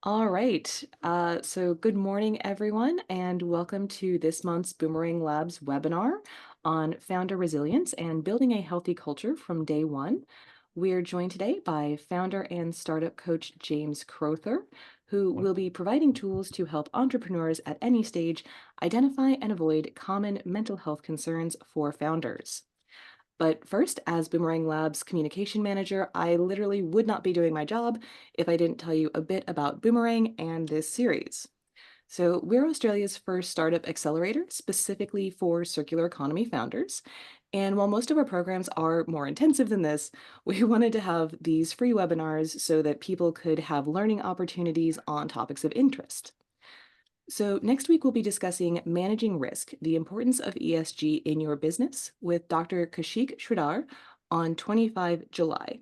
All right. So good morning, everyone, and welcome to this month's Boomerang Labs webinar on founder resilience and building a healthy culture from day one. We're joined today by founder and startup coach James Crowther, who will be providing tools to help entrepreneurs at any stage identify and avoid common mental health concerns for founders. But first, as Boomerang Labs communication manager, I literally would not be doing my job if I didn't tell you a bit about Boomerang and this series. So, we're Australia's first startup accelerator specifically for circular economy founders. And while most of our programs are more intensive than this, we wanted to have these free webinars so that people could have learning opportunities on topics of interest. So, next week we'll be discussing managing risk, the importance of ESG in your business with Dr. Kashik Sridhar on 25 July.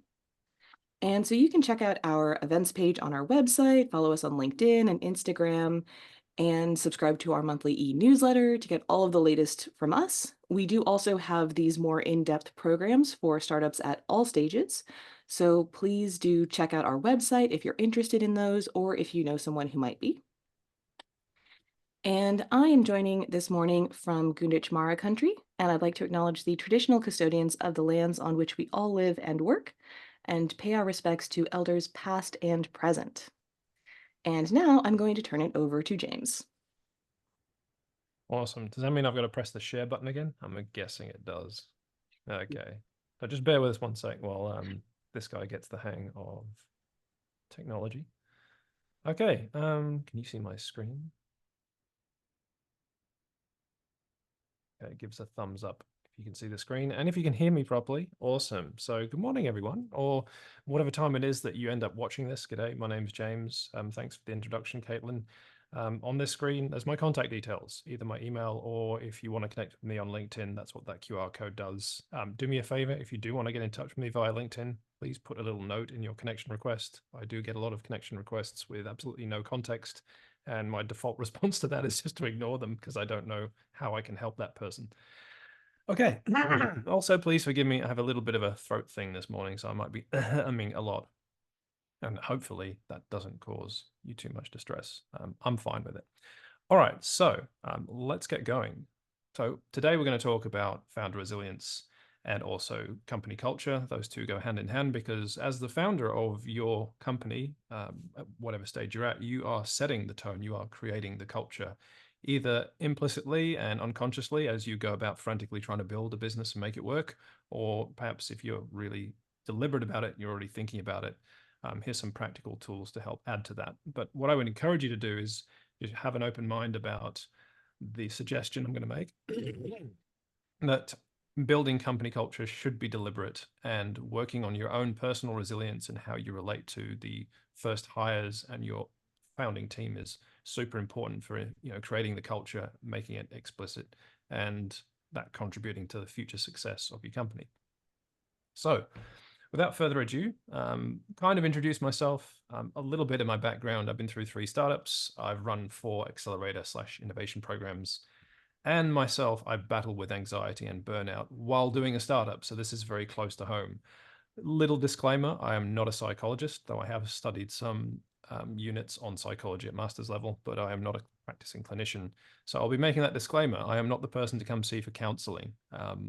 And so you can check out our events page on our website, follow us on LinkedIn and Instagram, and subscribe to our monthly e-newsletter to get all of the latest from us. We do also have these more in-depth programs for startups at all stages. So please do check out our website if you're interested in those or if you know someone who might be. And I am joining this morning from Gunditj Mara country, and I'd like to acknowledge the traditional custodians of the lands on which we all live and work, and pay our respects to elders past and present. And now I'm going to turn it over to James. Awesome. Does that mean I've got to press the share button again? I'm guessing it does. Okay. So just bear with us one sec while this guy gets the hang of technology. Okay. Can you see my screen? Okay, it gives a thumbs up if you can see the screen. And if you can hear me properly, awesome. So good morning, everyone, or whatever time it is that you end up watching this. G'day, my name's James. Thanks for the introduction, Caitlin. On this screen, there's my contact details, either my email or if you want to connect with me on LinkedIn, that's what that QR code does. Do me a favor, if you do want to get in touch with me via LinkedIn, please put a little note in your connection request. I do get a lot of connection requests with absolutely no context. And my default response to that is just to ignore them because I don't know how I can help that person. Okay. Also, please forgive me. I have a little bit of a throat thing this morning, so I might be humming a lot. And hopefully that doesn't cause you too much distress. I'm fine with it. All right, so let's get going. So today we're going to talk about founder resilience and also company culture. Those two go hand in hand because as the founder of your company, at whatever stage you're at, you are setting the tone, you are creating the culture, either implicitly and unconsciously as you go about frantically trying to build a business and make it work, or perhaps if you're really deliberate about it, you're already thinking about it. Here's some practical tools to help add to that. But what I would encourage you to do is have an open mind about the suggestion I'm going to make that building company culture should be deliberate, and working on your own personal resilience and how you relate to the first hires and your founding team is super important for creating the culture, making it explicit, and that contributing to the future success of your company. So without further ado, kind of introduce myself, a little bit of my background. I've been through 3 startups. I've run 4 accelerator/innovation programs. And myself, I battle with anxiety and burnout while doing a startup. So this is very close to home. Little disclaimer, I am not a psychologist, though I have studied some units on psychology at master's level, but I am not a practicing clinician. So I'll be making that disclaimer. I am not the person to come see for counseling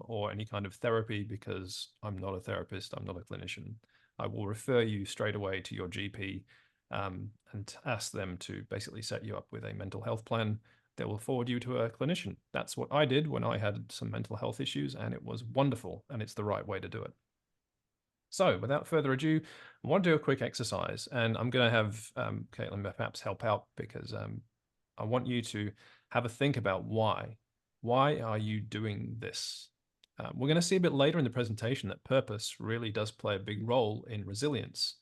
or any kind of therapy because I'm not a therapist, I'm not a clinician. I will refer you straight away to your GP and ask them to basically set you up with a mental health plan. They will forward you to a clinician. That's what I did when I had some mental health issues, and it was wonderful, and it's the right way to do it. So without further ado, I want to do a quick exercise, and I'm going to have Caitlin perhaps help out because I want you to have a think about why. Why are you doing this? We're going to see a bit later in the presentation that purpose really does play a big role in resilience.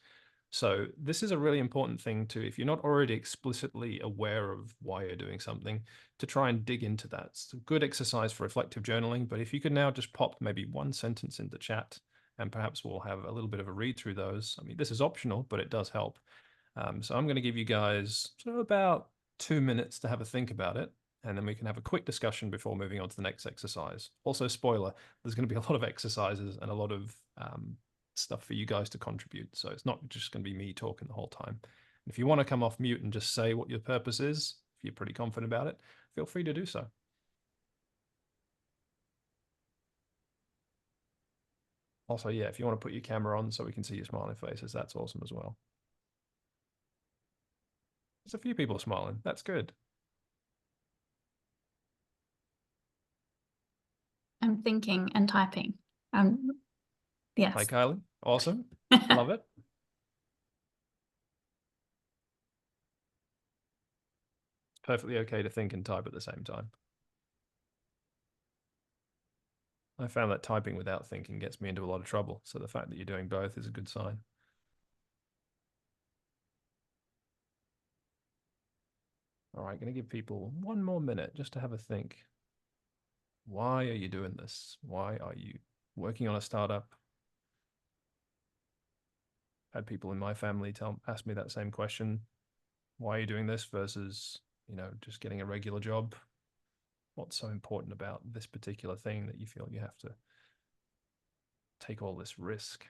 So this is a really important thing to, if you're not already explicitly aware of why you're doing something, to try and dig into that. It's a good exercise for reflective journaling, but if you could now just pop maybe one sentence into chat, and perhaps we'll have a little bit of a read through those. I mean, this is optional, but it does help. So I'm going to give you guys about 2 minutes to have a think about it, and then we can have a quick discussion before moving on to the next exercise. Also, spoiler, there's going to be a lot of exercises and a lot of stuff for you guys to contribute. So it's not just going to be me talking the whole time. If you want to come off mute and just say what your purpose is, if you're pretty confident about it, feel free to do so. Also, yeah, if you want to put your camera on so we can see your smiling faces, that's awesome as well. There's a few people smiling. That's good. I'm thinking and typing. Hi, Yes. Kylie. Awesome. Love it. It's perfectly okay to think and type at the same time. I found that typing without thinking gets me into a lot of trouble. So the fact that you're doing both is a good sign. All right, going to give people 1 more minute just to have a think. Why are you doing this? Why are you working on a startup? Had people in my family ask me that same question. Why are you doing this versus, just getting a regular job? What's so important about this particular thing that you feel you have to take all this risk?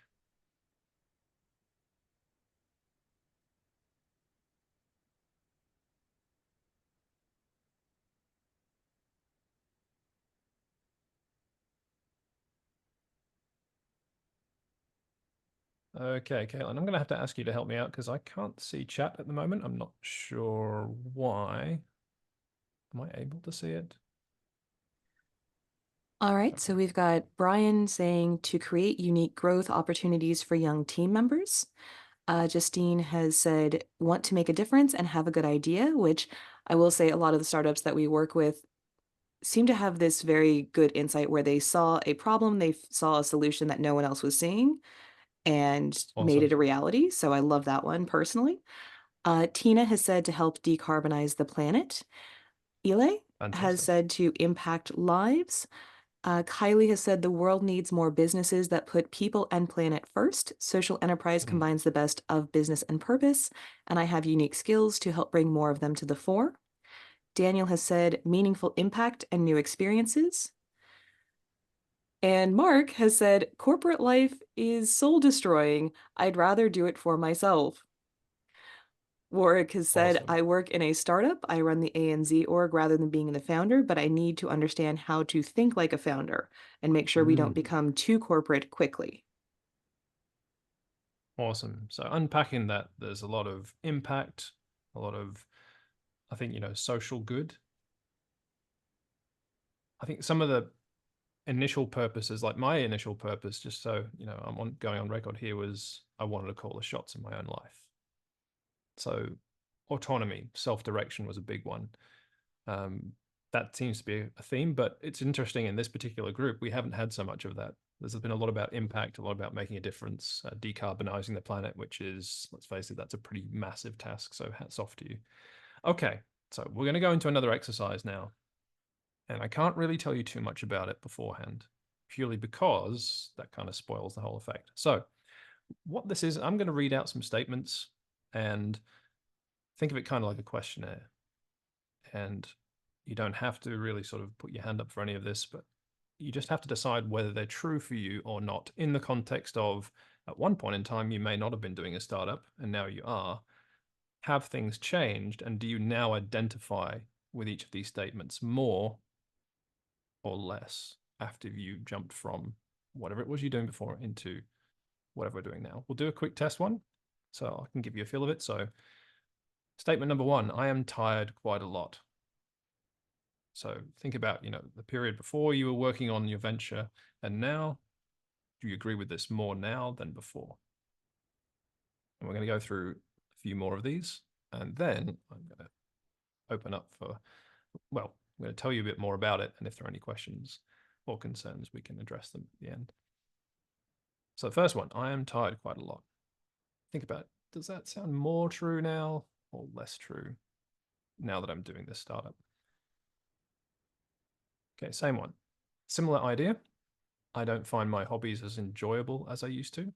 Okay, Caitlin, I'm going to have to ask you to help me out because I can't see chat at the moment. I'm not sure why. Am I able to see it? All right, so we've got Brian saying to create unique growth opportunities for young team members. Justine has said, want to make a difference and have a good idea, which I will say a lot of the startups that we work with seem to have this very good insight where they saw a problem, they saw a solution that no one else was seeing and made Awesome. it a reality. So I love that one personally. Tina has said to help decarbonize the planet. Ile has Fantastic. said to impact lives. Kylie has said the world needs more businesses that put people and planet first. Social enterprise Mm. combines the best of business and purpose, and I have unique skills to help bring more of them to the fore. Daniel has said meaningful impact and new experiences. And Mark has said corporate life is soul destroying. I'd rather do it for myself. Warwick has said, Awesome. I work in a startup. I run the ANZ org rather than being the founder, but I need to understand how to think like a founder and make sure we don't Mm. become too corporate quickly. Awesome. So unpacking that, there's a lot of impact, a lot of, I think, social good. I think some of the initial purposes, like my initial purpose, just so, I'm going on record here, was I wanted to call the shots in my own life. So autonomy, self-direction was a big one. That seems to be a theme, but it's interesting in this particular group, we haven't had so much of that. There's been a lot about impact, a lot about making a difference, decarbonizing the planet, which is, let's face it, that's a pretty massive task. So hats off to you. Okay, so we're going to go into another exercise now. And I can't really tell you too much about it beforehand, purely because that kind of spoils the whole effect. So what this is, I'm going to read out some statements and think of it kind of like a questionnaire. And you don't have to really sort of put your hand up for any of this, but you just have to decide whether they're true for you or not in the context of at one point in time, you may not have been doing a startup and now you are. Have things changed? And do you now identify with each of these statements more or less after you jumped from whatever it was you're doing before into whatever we're doing now? We'll do a quick test one so I can give you a feel of it. So, statement number one, I am tired quite a lot. So think about, the period before you were working on your venture and now. Do you agree with this more now than before? And we're going to go through a few more of these. And then I'm going to open up for, well, I'm going to tell you a bit more about it. And if there are any questions or concerns, we can address them at the end. So the first one, I am tired quite a lot. Think about it. Does that sound more true now or less true now that I'm doing this startup? Okay, same one. Similar idea. I don't find my hobbies as enjoyable as I used to.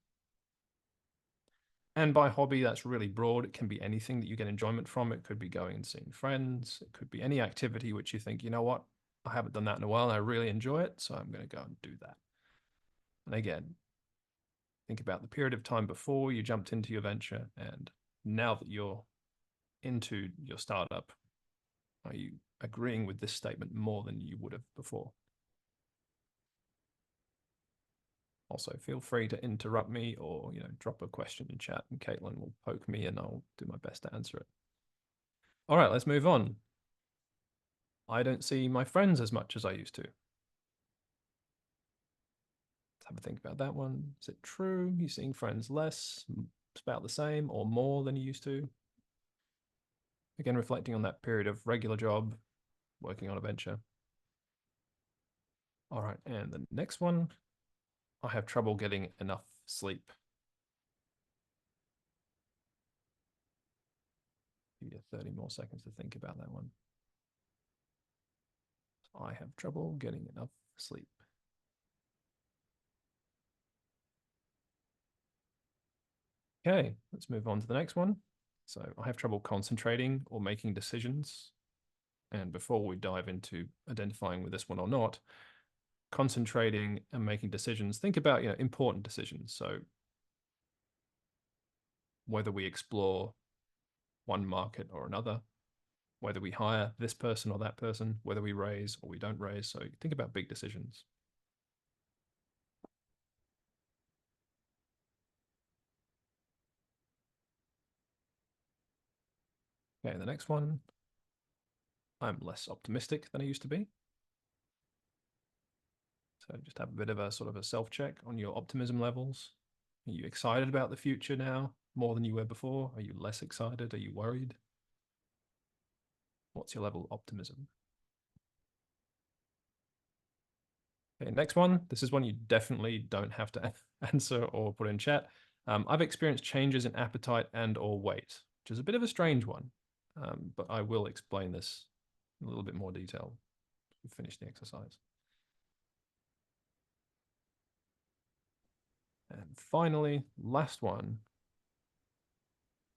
And by hobby, that's really broad. It can be anything that you get enjoyment from. It could be going and seeing friends. It could be any activity which you think, you know what, I haven't done that in a while and I really enjoy it, so I'm going to go and do that. And again, think about the period of time before you jumped into your venture and now that you're into your startup, are you agreeing with this statement more than you would have before? Also, feel free to interrupt me or, drop a question in chat and Caitlin will poke me and I'll do my best to answer it. All right, let's move on. I don't see my friends as much as I used to. Let's have a think about that one. Is it true? You're seeing friends less, it's about the same, or more than you used to? Again, reflecting on that period of regular job, working on a venture. All right, and the next one, I have trouble getting enough sleep. Give you 30 more seconds to think about that one. I have trouble getting enough sleep. Okay, let's move on to the next one. So I have trouble concentrating or making decisions. And before we dive into identifying with this one or not, concentrating and making decisions, think about, important decisions. So whether we explore one market or another, whether we hire this person or that person, whether we raise or we don't raise. So think about big decisions. Okay, the next one, I'm less optimistic than I used to be. So just have a bit of a sort of a self-check on your optimism levels. Are you excited about the future now more than you were before? Are you less excited? Are you worried? What's your level of optimism? Okay, next one. This is one you definitely don't have to answer or put in chat. I've experienced changes in appetite and or weight, which is a bit of a strange one, but I will explain this in a little bit more detail when we finish the exercise. And finally, last one.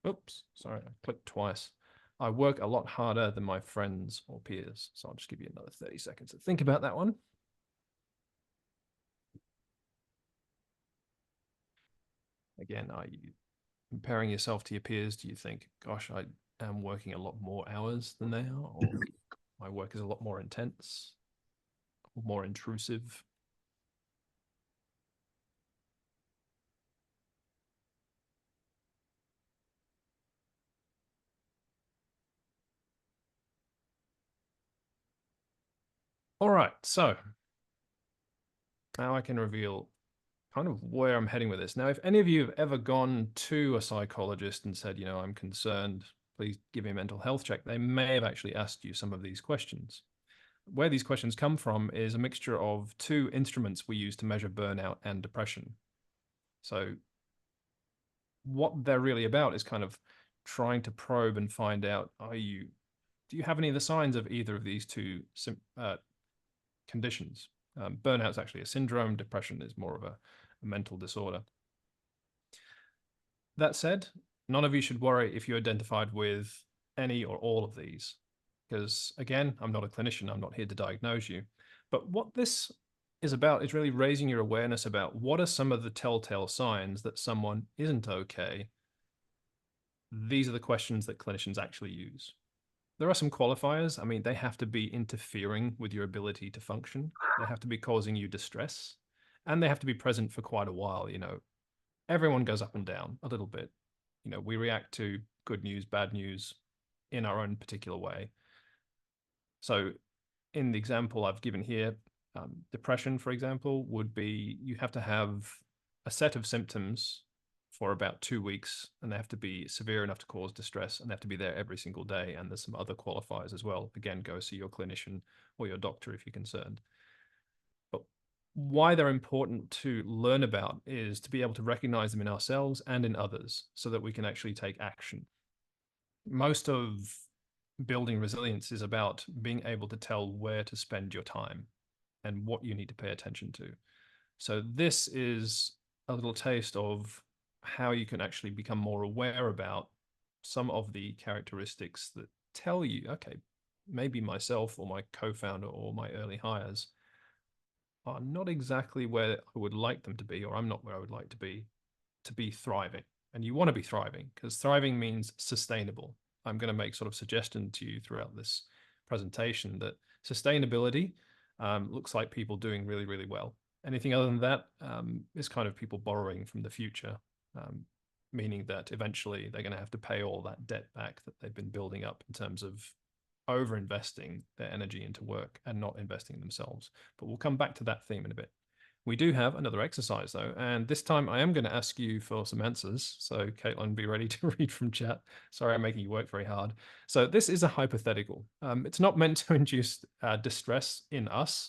Oops, sorry, I clicked twice. I work a lot harder than my friends or peers. So I'll just give you another 30 seconds to think about that one. Again, are you comparing yourself to your peers? Do you think, gosh, I am working a lot more hours than they are, or my work is a lot more intense or more intrusive? All right, so now I can reveal kind of where I'm heading with this. Now, if any of you have ever gone to a psychologist and said, I'm concerned, please give me a mental health check, they may have actually asked you some of these questions. Where these questions come from is a mixture of two instruments we use to measure burnout and depression. So what they're really about is kind of trying to probe and find out, do you have any of the signs of either of these two conditions? Burnout is actually a syndrome. Depression is more of a mental disorder. That said, none of you should worry if you identified with any or all of these, because again, I'm not a clinician. I'm not here to diagnose you. But what this is about is really raising your awareness about what are some of the telltale signs that someone isn't okay. These are the questions that clinicians actually use. There are some qualifiers. I mean, they have to be interfering with your ability to function. They have to be causing you distress, and they have to be present for quite a while. Everyone goes up and down a little bit. We react to good news, bad news in our own particular way. So in the example I've given here, depression, for example, would be you have to have a set of symptoms for about 2 weeks, and they have to be severe enough to cause distress, and they have to be there every single day. And there's some other qualifiers as well. Again, go see your clinician or your doctor if you're concerned. But why they're important to learn about is to be able to recognize them in ourselves and in others so that we can actually take action. Most of building resilience is about being able to tell where to spend your time and what you need to pay attention to. So this is a little taste of how you can actually become more aware about some of the characteristics that tell you, okay, maybe myself or my co-founder or my early hires are not exactly where I would like them to be, or I'm not where I would like to be thriving. and you want to be thriving, because thriving means sustainable. I'm going to make sort of suggestion to you throughout this presentation that sustainability looks like people doing really, really well. Anything other than that is kind of people borrowing from the future, meaning that eventually they're going to have to pay all that debt back that they've been building up in terms of over investing their energy into work and not investing in themselves. But we'll come back to that theme in a bit. We do have another exercise though, and this time I am going to ask you for some answers. So Caitlin, be ready to read from chat. Sorry, I'm making you work very hard. So this is a hypothetical. It's not meant to induce distress in us,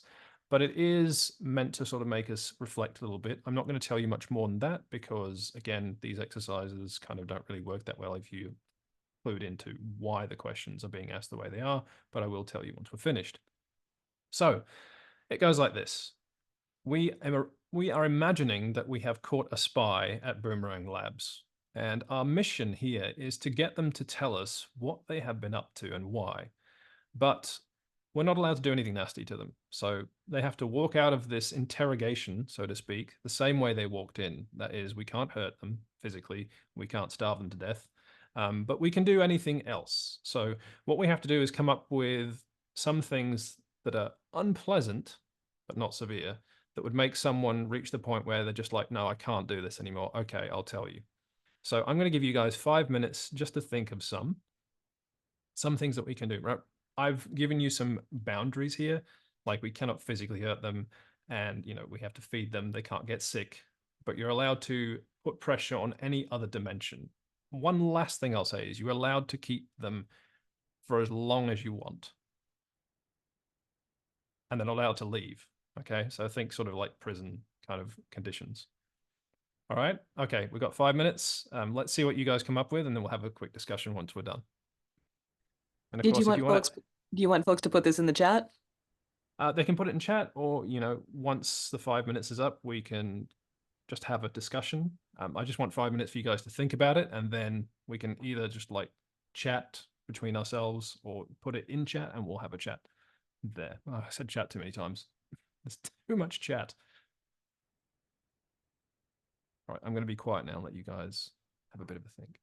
but it is meant to sort of make us reflect a little bit. I'm not going to tell you much more than that because, again, these exercises kind of don't really work that well if you clued into why the questions are being asked the way they are, but I will tell you once we're finished. So it goes like this. We are imagining that we have caught a spy at Boomerang Labs, and our mission here is to get them to tell us what they have been up to and why. But we're not allowed to do anything nasty to them. So they have to walk out of this interrogation, so to speak, the same way they walked in. That is, we can't hurt them physically, we can't starve them to death, but we can do anything else. So what we have to do is come up with some things that are unpleasant, but not severe, that would make someone reach the point where they're just like, no, I can't do this anymore. Okay, I'll tell you. So I'm going to give you guys 5 minutes just to think of some things that we can do, right? I've given you some boundaries here, like we cannot physically hurt them and, we have to feed them. They can't get sick, but you're allowed to put pressure on any other dimension. One last thing I'll say is you're allowed to keep them for as long as you want and then allowed to leave. Okay. So think sort of like prison kind of conditions. All right. Okay. We've got 5 minutes. Let's see what you guys come up with, and then we'll have a quick discussion once we're done. And of Did you course, if want you want folks, do you want folks to put this in the chat? they can put it in chat, or once the 5 minutes is up, we can just have a discussion. I just want 5 minutes for you guys to think about it, and then we can either just like chat between ourselves or put it in chat, and we'll have a chat there. Oh, I said chat too many times. There's too much chat. All right, I'm going to be quiet now and let you guys have a bit of a think.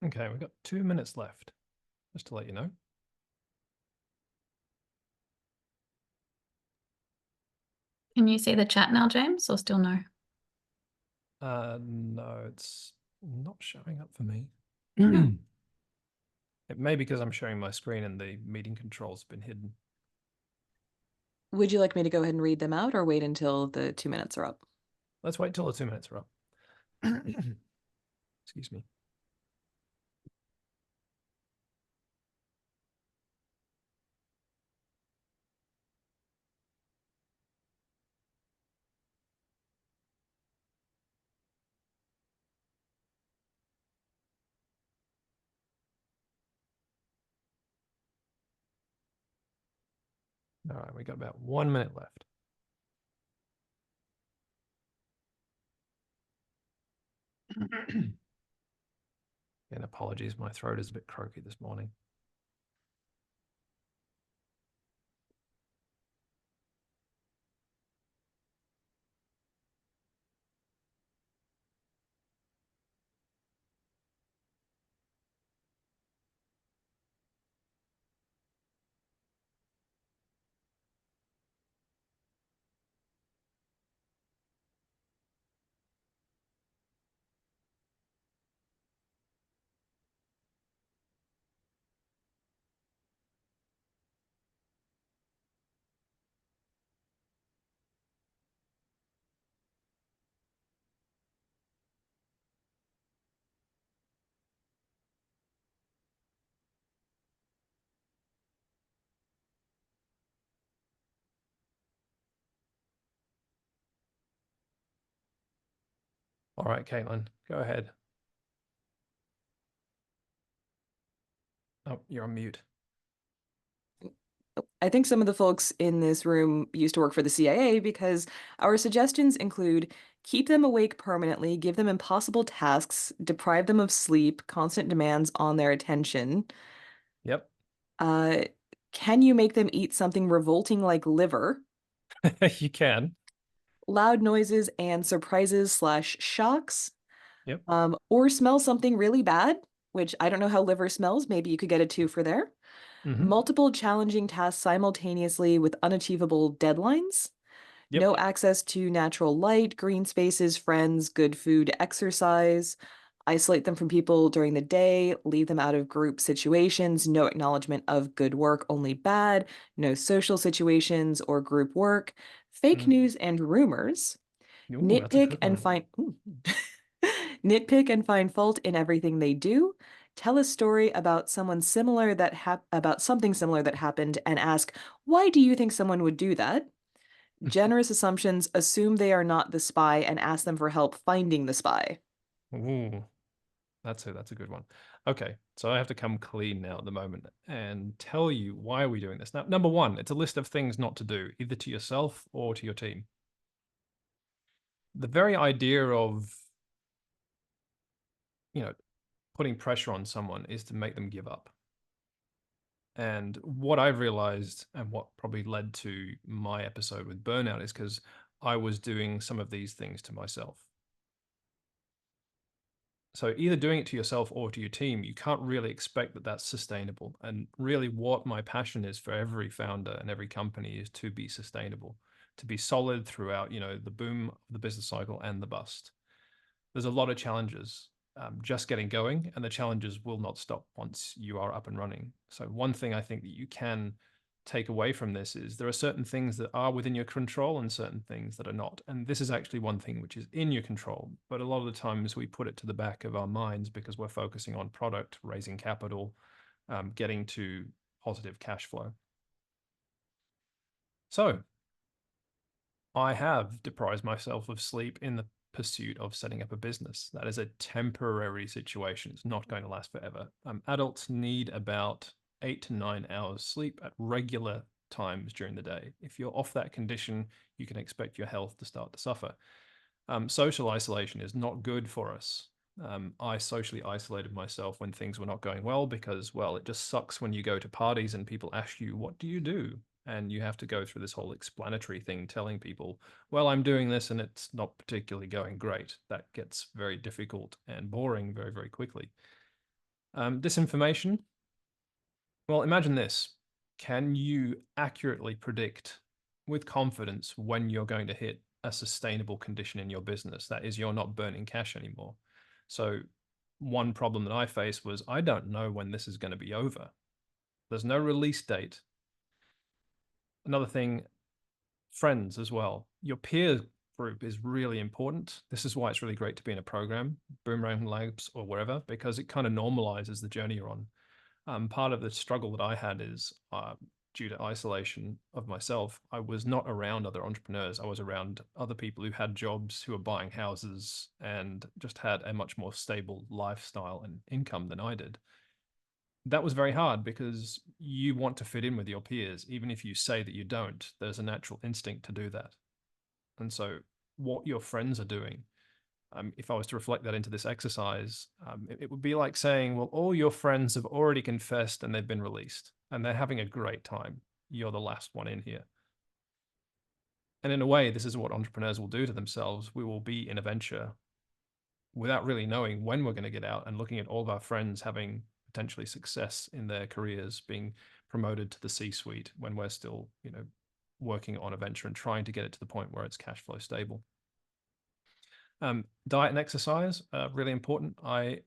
Okay, we've got 2 minutes left, just to let you know. Can you see the chat now, James, or still no? No, it's not showing up for me. It may be because I'm sharing my screen and the meeting controls have been hidden. Would you like me to go ahead and read them out or wait until the 2 minutes are up? Let's wait till the 2 minutes are up. Excuse me. All right, we got about 1 minute left. And apologies, my throat is a bit croaky this morning. All right, Caitlin, go ahead. Oh, you're on mute. I think some of the folks in this room used to work for the CIA because our suggestions include keep them awake permanently, give them impossible tasks, deprive them of sleep, constant demands on their attention. Yep. Uh, can you make them eat something revolting like liver? You can. Loud noises and surprises slash shocks. Yep. Or smell something really bad, which I don't know how liver smells. Maybe you could get a two for there. Mm-hmm. Multiple challenging tasks simultaneously with unachievable deadlines. Yep. No access to natural light, green spaces, friends, good food, exercise. Isolate them from people during the day, leave them out of group situations, no acknowledgement of good work, only bad, no social situations or group work, fake Mm. news and rumors, Ooh, that's a nitpick good and one. find nitpick and find fault in everything they do. Tell a story about someone similar about something similar that happened and ask, why do you think someone would do that? Generous assumptions, assume they are not the spy and ask them for help finding the spy. Ooh, that's a good one. Okay, so I have to come clean now at the moment and tell you why are we doing this. Now, number one, it's a list of things not to do, either to yourself or to your team. The very idea of, you know, putting pressure on someone is to make them give up. And what I've realized and what probably led to my episode with burnout is because I was doing some of these things to myself. So either doing it to yourself or to your team, you can't really expect that that's sustainable. And really what my passion is for every founder and every company is to be sustainable, to be solid throughout, the boom of the business cycle and the bust. There's a lot of challenges just getting going, and the challenges will not stop once you are up and running. So one thing I think that you can take away from this is there are certain things that are within your control and certain things that are not. And this is actually one thing which is in your control, but a lot of the times we put it to the back of our minds because we're focusing on product, raising capital, getting to positive cash flow. So I have deprived myself of sleep in the pursuit of setting up a business. That is a temporary situation. It's not going to last forever. Adults need about 8 to 9 hours sleep at regular times during the day. If you're off that condition, you can expect your health to start to suffer. Social isolation is not good for us. I socially isolated myself when things were not going well because, well, it just sucks when you go to parties and people ask you, what do you do? And you have to go through this whole explanatory thing telling people, well, I'm doing this and it's not particularly going great. That gets very difficult and boring very, very quickly. Disinformation. Well, imagine this. Can you accurately predict with confidence when you're going to hit a sustainable condition in your business? That is, you're not burning cash anymore. So one problem that I faced was I don't know when this is going to be over. There's no release date. Another thing, friends as well. Your peer group is really important. This is why it's really great to be in a program, Boomerang Labs or wherever, because it kind of normalizes the journey you're on. Part of the struggle that I had is due to isolation of myself. I was not around other entrepreneurs. I was around other people who had jobs, who were buying houses, and just had a much more stable lifestyle and income than I did. That was very hard because you want to fit in with your peers. Even if you say that you don't, there's a natural instinct to do that. And so what your friends are doing, if I was to reflect that into this exercise, it would be like saying, well, all your friends have already confessed and they've been released and they're having a great time. You're the last one in here. And in a way, this is what entrepreneurs will do to themselves. We will be in a venture without really knowing when we're going to get out, and looking at all of our friends having potentially success in their careers, being promoted to the C-suite when we're still, working on a venture and trying to get it to the point where it's cash flow stable. Diet and exercise, really important. I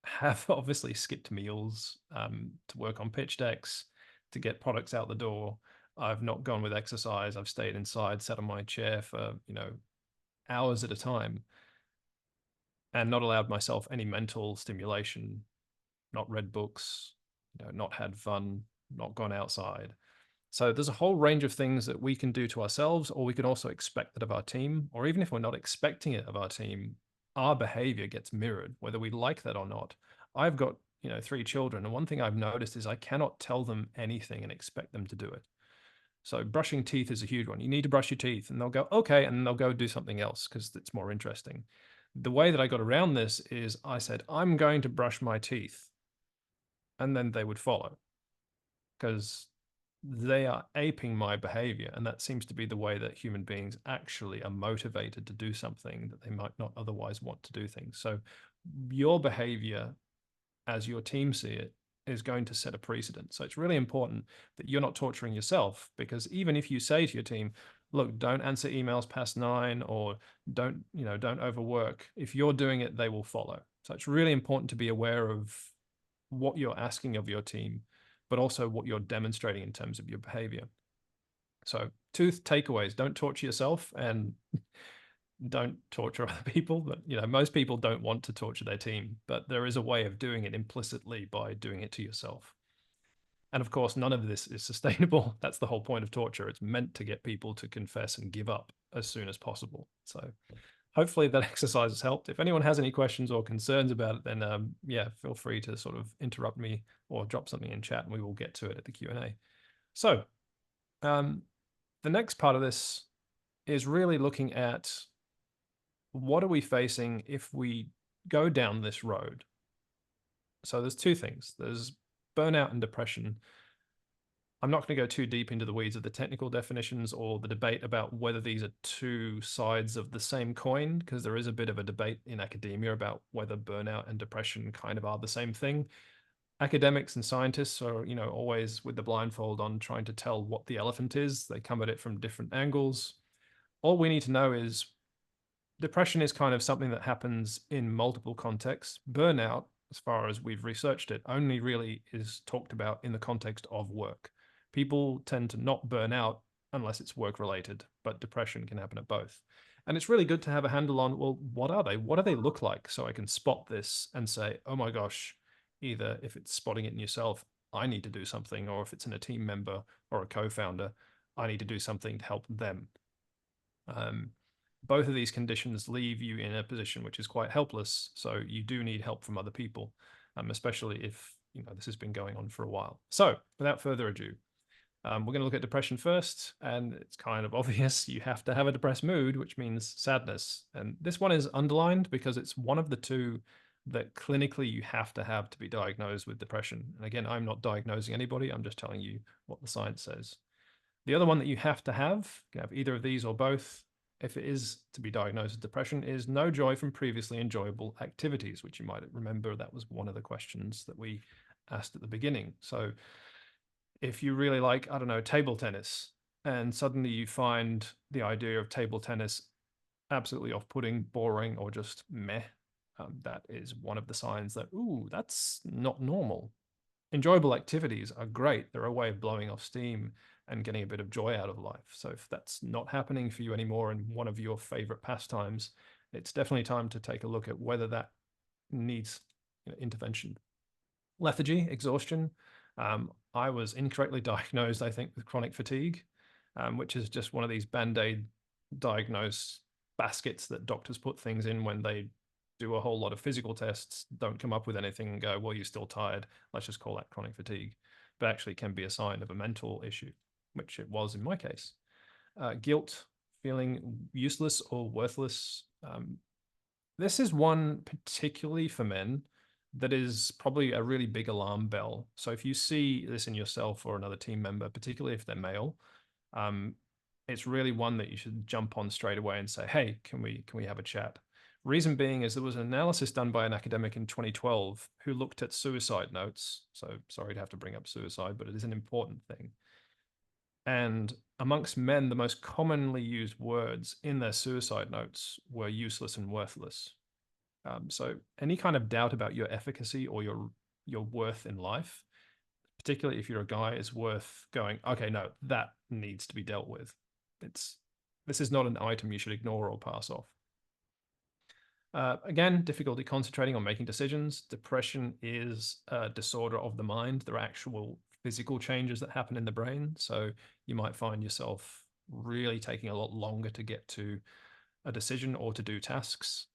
have obviously skipped meals to work on pitch decks, to get products out the door. I've not gone with exercise. I've stayed inside, sat on my chair for, hours at a time, and not allowed myself any mental stimulation, not read books, not had fun, not gone outside. So there's a whole range of things that we can do to ourselves, or we can also expect that of our team, or even if we're not expecting it of our team, our behavior gets mirrored, whether we like that or not. I've got, 3 children, and one thing I've noticed is I cannot tell them anything and expect them to do it. So brushing teeth is a huge one. You need to brush your teeth, and they'll go, okay, and they'll go do something else because it's more interesting. The way that I got around this is I said, I'm going to brush my teeth, and then they would follow because they are aping my behavior. And that seems to be the way that human beings actually are motivated to do something that they might not otherwise want to do things. So your behavior, as your team see it, is going to set a precedent. So it's really important that you're not torturing yourself, because even if you say to your team, look, don't answer emails past 9, or don't overwork, if you're doing it, they will follow. So it's really important to be aware of what you're asking of your team, but also what you're demonstrating in terms of your behavior. So 2 takeaways: don't torture yourself, and don't torture other people. But most people don't want to torture their team, but there is a way of doing it implicitly by doing it to yourself. And of course, none of this is sustainable. That's the whole point of torture. It's meant to get people to confess and give up as soon as possible. So hopefully that exercise has helped. If anyone has any questions or concerns about it, then feel free to sort of interrupt me or drop something in chat, and we will get to it at the Q&A. So the next part of this is really looking at what are we facing if we go down this road. So there's 2 things. There's burnout and depression. I'm not going to go too deep into the weeds of the technical definitions or the debate about whether these are 2 sides of the same coin, because there is a bit of a debate in academia about whether burnout and depression kind of are the same thing. Academics and scientists are, always with the blindfold on, trying to tell what the elephant is. They come at it from different angles. All we need to know is depression is kind of something that happens in multiple contexts. Burnout, as far as we've researched it, only really is talked about in the context of work. People tend to not burn out unless it's work related, but depression can happen at both. And it's really good to have a handle on, well, what are they? What do they look like? So I can spot this and say, oh my gosh, either if it's spotting it in yourself, I need to do something, or if it's in a team member or a co-founder, I need to do something to help them. Both of these conditions leave you in a position which is quite helpless. So you do need help from other people, especially if this has been going on for a while. So without further ado, we're going to look at depression first, and it's kind of obvious. You have to have a depressed mood, which means sadness. And this one is underlined because it's one of the 2 that clinically you have to be diagnosed with depression. And again, I'm not diagnosing anybody. I'm just telling you what the science says. The other one that you have to have either of these or both, if it is to be diagnosed as depression, is no joy from previously enjoyable activities, which you might remember that was one of the questions that we asked at the beginning. So if you really like, I don't know, table tennis, and suddenly you find the idea of table tennis absolutely off-putting, boring, or just meh, that is one of the signs that, ooh, that's not normal. Enjoyable activities are great. They're a way of blowing off steam and getting a bit of joy out of life. So if that's not happening for you anymore and one of your favorite pastimes, it's definitely time to take a look at whether that needs intervention. Lethargy, exhaustion. I was incorrectly diagnosed, I think, with chronic fatigue, which is just one of these Band-Aid diagnosed baskets that doctors put things in when they do a whole lot of physical tests, don't come up with anything, and go, well, you're still tired. Let's just call that chronic fatigue. But actually can be a sign of a mental issue, which it was in my case. Guilt, feeling useless or worthless. This is one particularly for men that is probably a really big alarm bell. So if you see this in yourself or another team member, particularly if they're male, it's really one that you should jump on straight away and say, hey, can we have a chat? Reason being is there was an analysis done by an academic in 2012 who looked at suicide notes. So sorry to have to bring up suicide, but it is an important thing. And amongst men, the most commonly used words in their suicide notes were useless and worthless. So any kind of doubt about your efficacy or your worth in life, particularly if you're a guy, is worth going, okay, no, that needs to be dealt with. This is not an item you should ignore or pass off. Again, difficulty concentrating on making decisions. Depression is a disorder of the mind. There are actual physical changes that happen in the brain. So you might find yourself really taking a lot longer to get to a decision or to do tasks.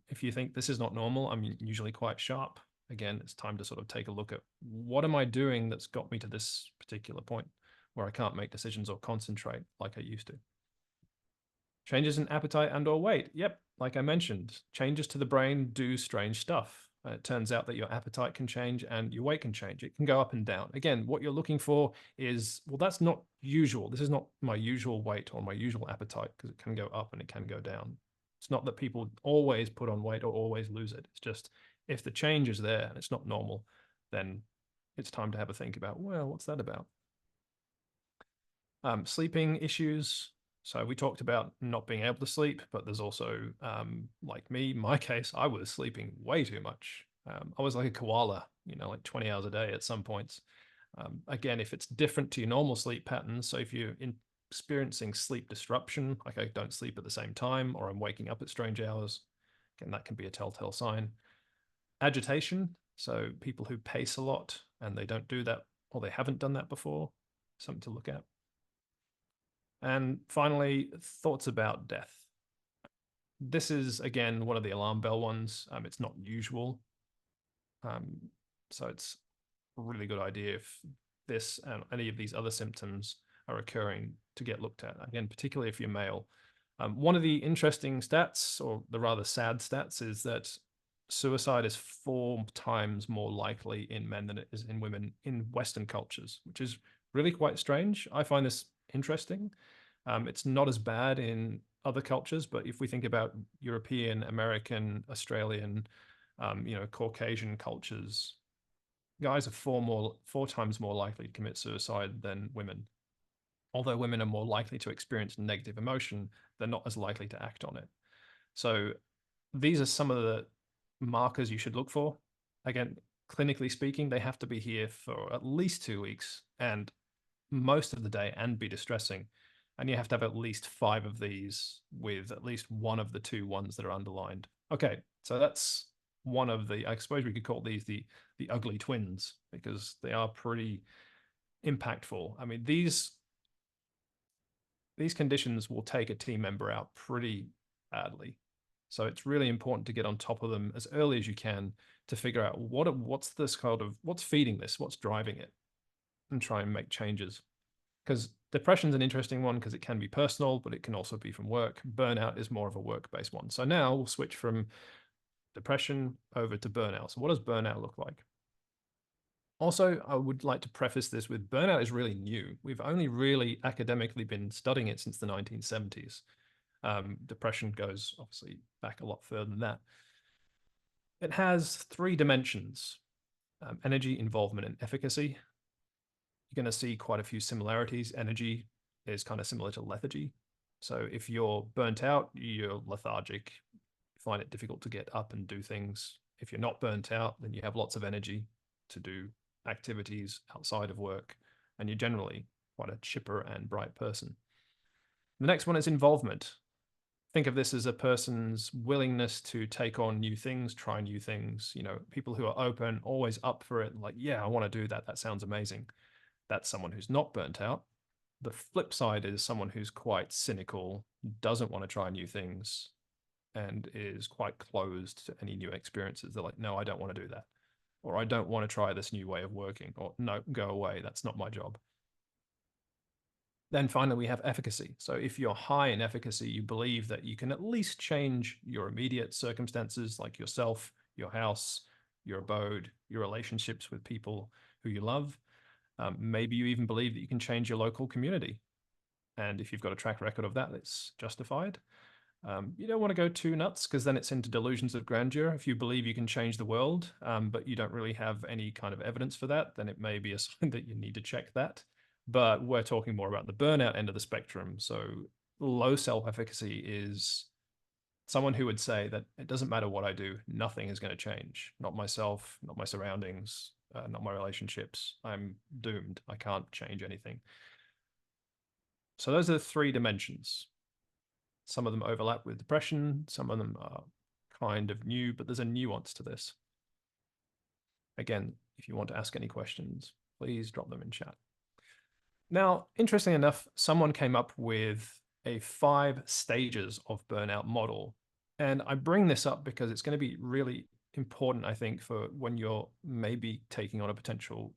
If you think this is not normal, I'm usually quite sharp. Again, it's time to sort of take a look at what am I doing that's got me to this particular point where I can't make decisions or concentrate like I used to. Changes in appetite and or weight. Yep, like I mentioned, changes to the brain do strange stuff. It turns out that your appetite can change and your weight can change. It can go up and down. Again, what you're looking for is, well, that's not usual. This is not my usual weight or my usual appetite, because it can go up and it can go down. It's not that people always put on weight or always lose it. It's just if the change is there and it's not normal, then it's time to have a think about, well, what's that about? Sleeping issues. So we talked about not being able to sleep, but there's also, like me, my case, I was sleeping way too much. I was like a koala, like 20 hours a day at some points. Again, if it's different to your normal sleep patterns, so if you're experiencing sleep disruption, like I don't sleep at the same time, or I'm waking up at strange hours, again, that can be a telltale sign. Agitation, so people who pace a lot and they don't do that, or they haven't done that before, something to look at. And finally, thoughts about death. This is, again, one of the alarm bell ones. It's not usual. So it's a really good idea if this and any of these other symptoms are occurring to get looked at. Again, particularly if you're male. One of the interesting stats, or the rather sad stats, is that suicide is 4 times more likely in men than it is in women in Western cultures, which is really quite strange. I find this interesting. It's not as bad in other cultures, but if we think about European, American, Australian, Caucasian cultures, guys are 4 times more likely to commit suicide than women. Although women are more likely to experience negative emotion, they're not as likely to act on it. So these are some of the markers you should look for. Again, clinically speaking, they have to be here for at least 2 weeks and most of the day and be distressing. And you have to have at least 5 of these with at least one of the 2 ones that are underlined. Okay, so that's one of the, I suppose we could call these the ugly twins, because they are pretty impactful. I mean, these conditions will take a team member out pretty badly. So it's really important to get on top of them as early as you can to figure out what's this kind of, what's feeding this, what's driving it, and try and make changes. Because depression is an interesting one because it can be personal, but it can also be from work. Burnout is more of a work-based one. So now we'll switch from depression over to burnout. So what does burnout look like? Also, I would like to preface this with burnout is really new. We've only really academically been studying it since the 1970s. Depression goes obviously back a lot further than that. It has 3 dimensions: energy, involvement, and efficacy. You're going to see quite a few similarities. Energy is kind of similar to lethargy. So if you're burnt out, you're lethargic, you find it difficult to get up and do things. If you're not burnt out, then you have lots of energy to do activities outside of work, and you're generally quite a chipper and bright person. The next one is involvement. Think of this as a person's willingness to take on new things, try new things. People who are open, always up for it, like, yeah, I want to do that. That sounds amazing. That's someone who's not burnt out. The flip side is someone who's quite cynical, doesn't want to try new things, and is quite closed to any new experiences. They're like, no, I don't want to do that. Or I don't want to try this new way of working. Or no, go away. That's not my job. Then finally, we have efficacy. So if you're high in efficacy, you believe that you can at least change your immediate circumstances, like yourself, your house, your abode, your relationships with people who you love. Maybe you even believe that you can change your local community. And if you've got a track record of that, it's justified. You don't want to go too nuts, because then it's into delusions of grandeur. If you believe you can change the world, but you don't really have any kind of evidence for that, then it may be a sign that you need to check that. But we're talking more about the burnout end of the spectrum. So low self-efficacy is someone who would say that it doesn't matter what I do, nothing is going to change. Not myself, not my surroundings, not my relationships. I'm doomed. I can't change anything. So those are the 3 dimensions. Some of them overlap with depression. Some of them are kind of new, but there's a nuance to this. Again, if you want to ask any questions, please drop them in chat. Now, interestingly enough, someone came up with a 5 stages of burnout model. And I bring this up because it's going to be really important, I think, for when you're maybe taking on a potential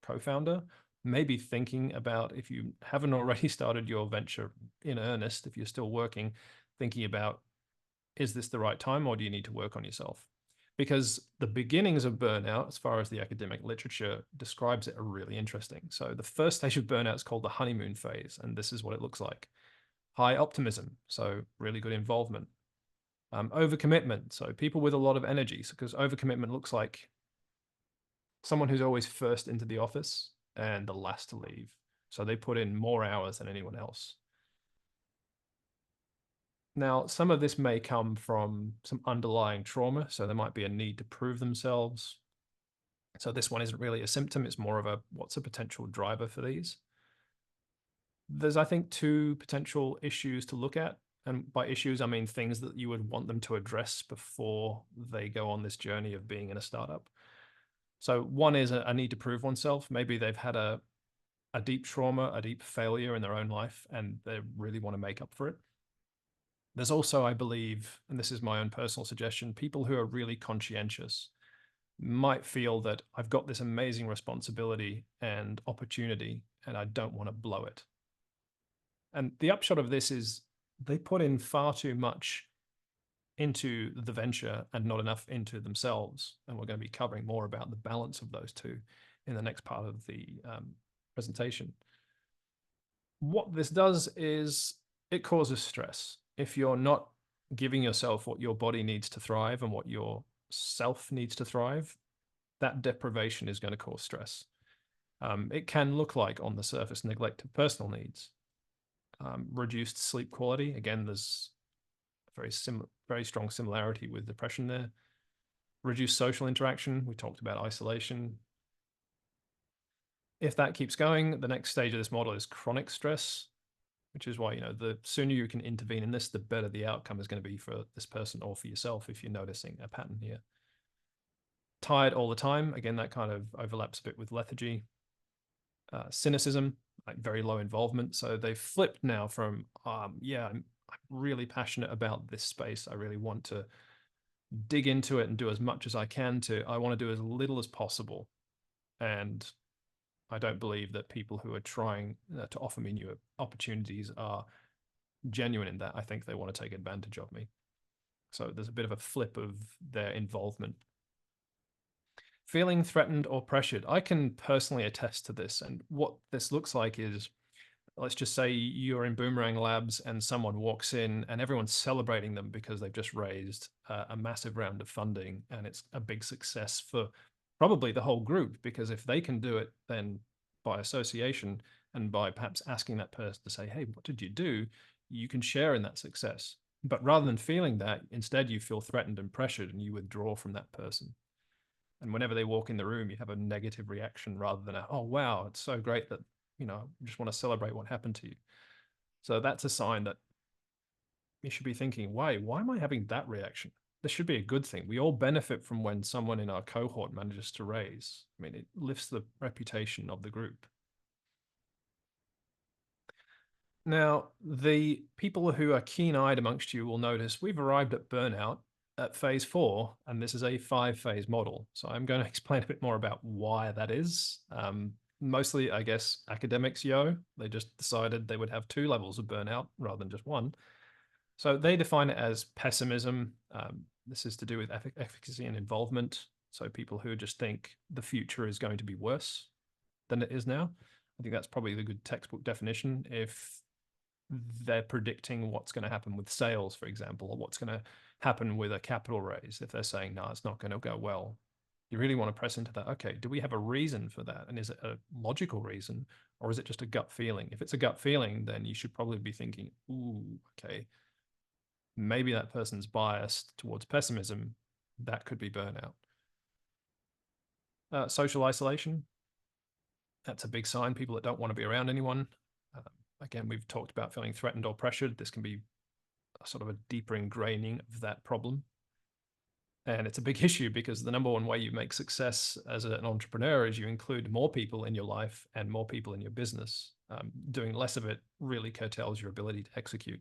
co-founder, maybe thinking about, if you haven't already started your venture in earnest, if you're still working, thinking about, is this the right time, or do you need to work on yourself? Because the beginnings of burnout, as far as the academic literature describes it, are really interesting. So the first stage of burnout is called the honeymoon phase, and this is what it looks like. High optimism, so really good involvement. Overcommitment, so people with a lot of energy, because overcommitment looks like someone who's always first into the office and the last to leave. So they put in more hours than anyone else. Now, some of this may come from some underlying trauma. So there might be a need to prove themselves. So this one isn't really a symptom. It's more of a, what's a potential driver for these? There's, I think, 2 potential issues to look at. And by issues, I mean things that you would want them to address before they go on this journey of being in a startup. So one is a need to prove oneself. Maybe they've had a deep trauma, a deep failure in their own life, and they really want to make up for it. There's also, I believe, and this is my own personal suggestion, people who are really conscientious might feel that I've got this amazing responsibility and opportunity, and I don't want to blow it. And the upshot of this is they put in far too much into the venture and not enough into themselves. And we're going to be covering more about the balance of those 2 in the next part of the presentation. What this does is it causes stress. If you're not giving yourself what your body needs to thrive and what your self needs to thrive, that deprivation is going to cause stress. It can look like, on the surface, neglect of personal needs, reduced sleep quality. Again, there's a very strong similarity with depression there. Reduced social interaction. We talked about isolation. If that keeps going, the next stage of this model is chronic stress, which is why, the sooner you can intervene in this, the better the outcome is going to be for this person or for yourself, if you're noticing a pattern here. Tired all the time. Again, that kind of overlaps a bit with lethargy. Cynicism, like very low involvement. So they've flipped now from, yeah, I'm really passionate about this space. I really want to dig into it and do as much as I can, to, I want to do as little as possible. And I don't believe that people who are trying to offer me new opportunities are genuine in that. I think they want to take advantage of me. So there's a bit of a flip of their involvement. Feeling threatened or pressured. I can personally attest to this. And what this looks like is let's just say you're in Boomerang Labs and someone walks in and everyone's celebrating them because they've just raised a massive round of funding, and it's a big success for probably the whole group, because if they can do it, then by association and by perhaps asking that person to say, hey, what did you do? You can share in that success. But rather than feeling that, instead you feel threatened and pressured and you withdraw from that person. And whenever they walk in the room, you have a negative reaction rather than oh, wow, it's so great that, I just want to celebrate what happened to you. So that's a sign that you should be thinking, why am I having that reaction? This should be a good thing. We all benefit from when someone in our cohort manages to raise. I mean, it lifts the reputation of the group. Now, the people who are keen-eyed amongst you will notice we've arrived at burnout at phase 4, and this is a 5-phase model. So I'm going to explain a bit more about why that is. Mostly, I guess, academics, they just decided they would have 2 levels of burnout rather than just 1. So they define it as pessimism. This is to do with efficacy and involvement. So people who just think the future is going to be worse than it is now. I think that's probably the good textbook definition. If they're predicting what's going to happen with sales, for example, or what's going to happen with a capital raise, if they're saying, no, it's not going to go well, you really want to press into that. Okay, do we have a reason for that? And is it a logical reason, or is it just a gut feeling? If it's a gut feeling, then you should probably be thinking, ooh, okay, maybe that person's biased towards pessimism. That could be burnout. Social isolation. That's a big sign. People that don't want to be around anyone. Again, we've talked about feeling threatened or pressured. This can be a sort of a deeper ingraining of that problem. And it's a big issue because the number one way you make success as an entrepreneur is you include more people in your life and more people in your business. Doing less of it really curtails your ability to execute.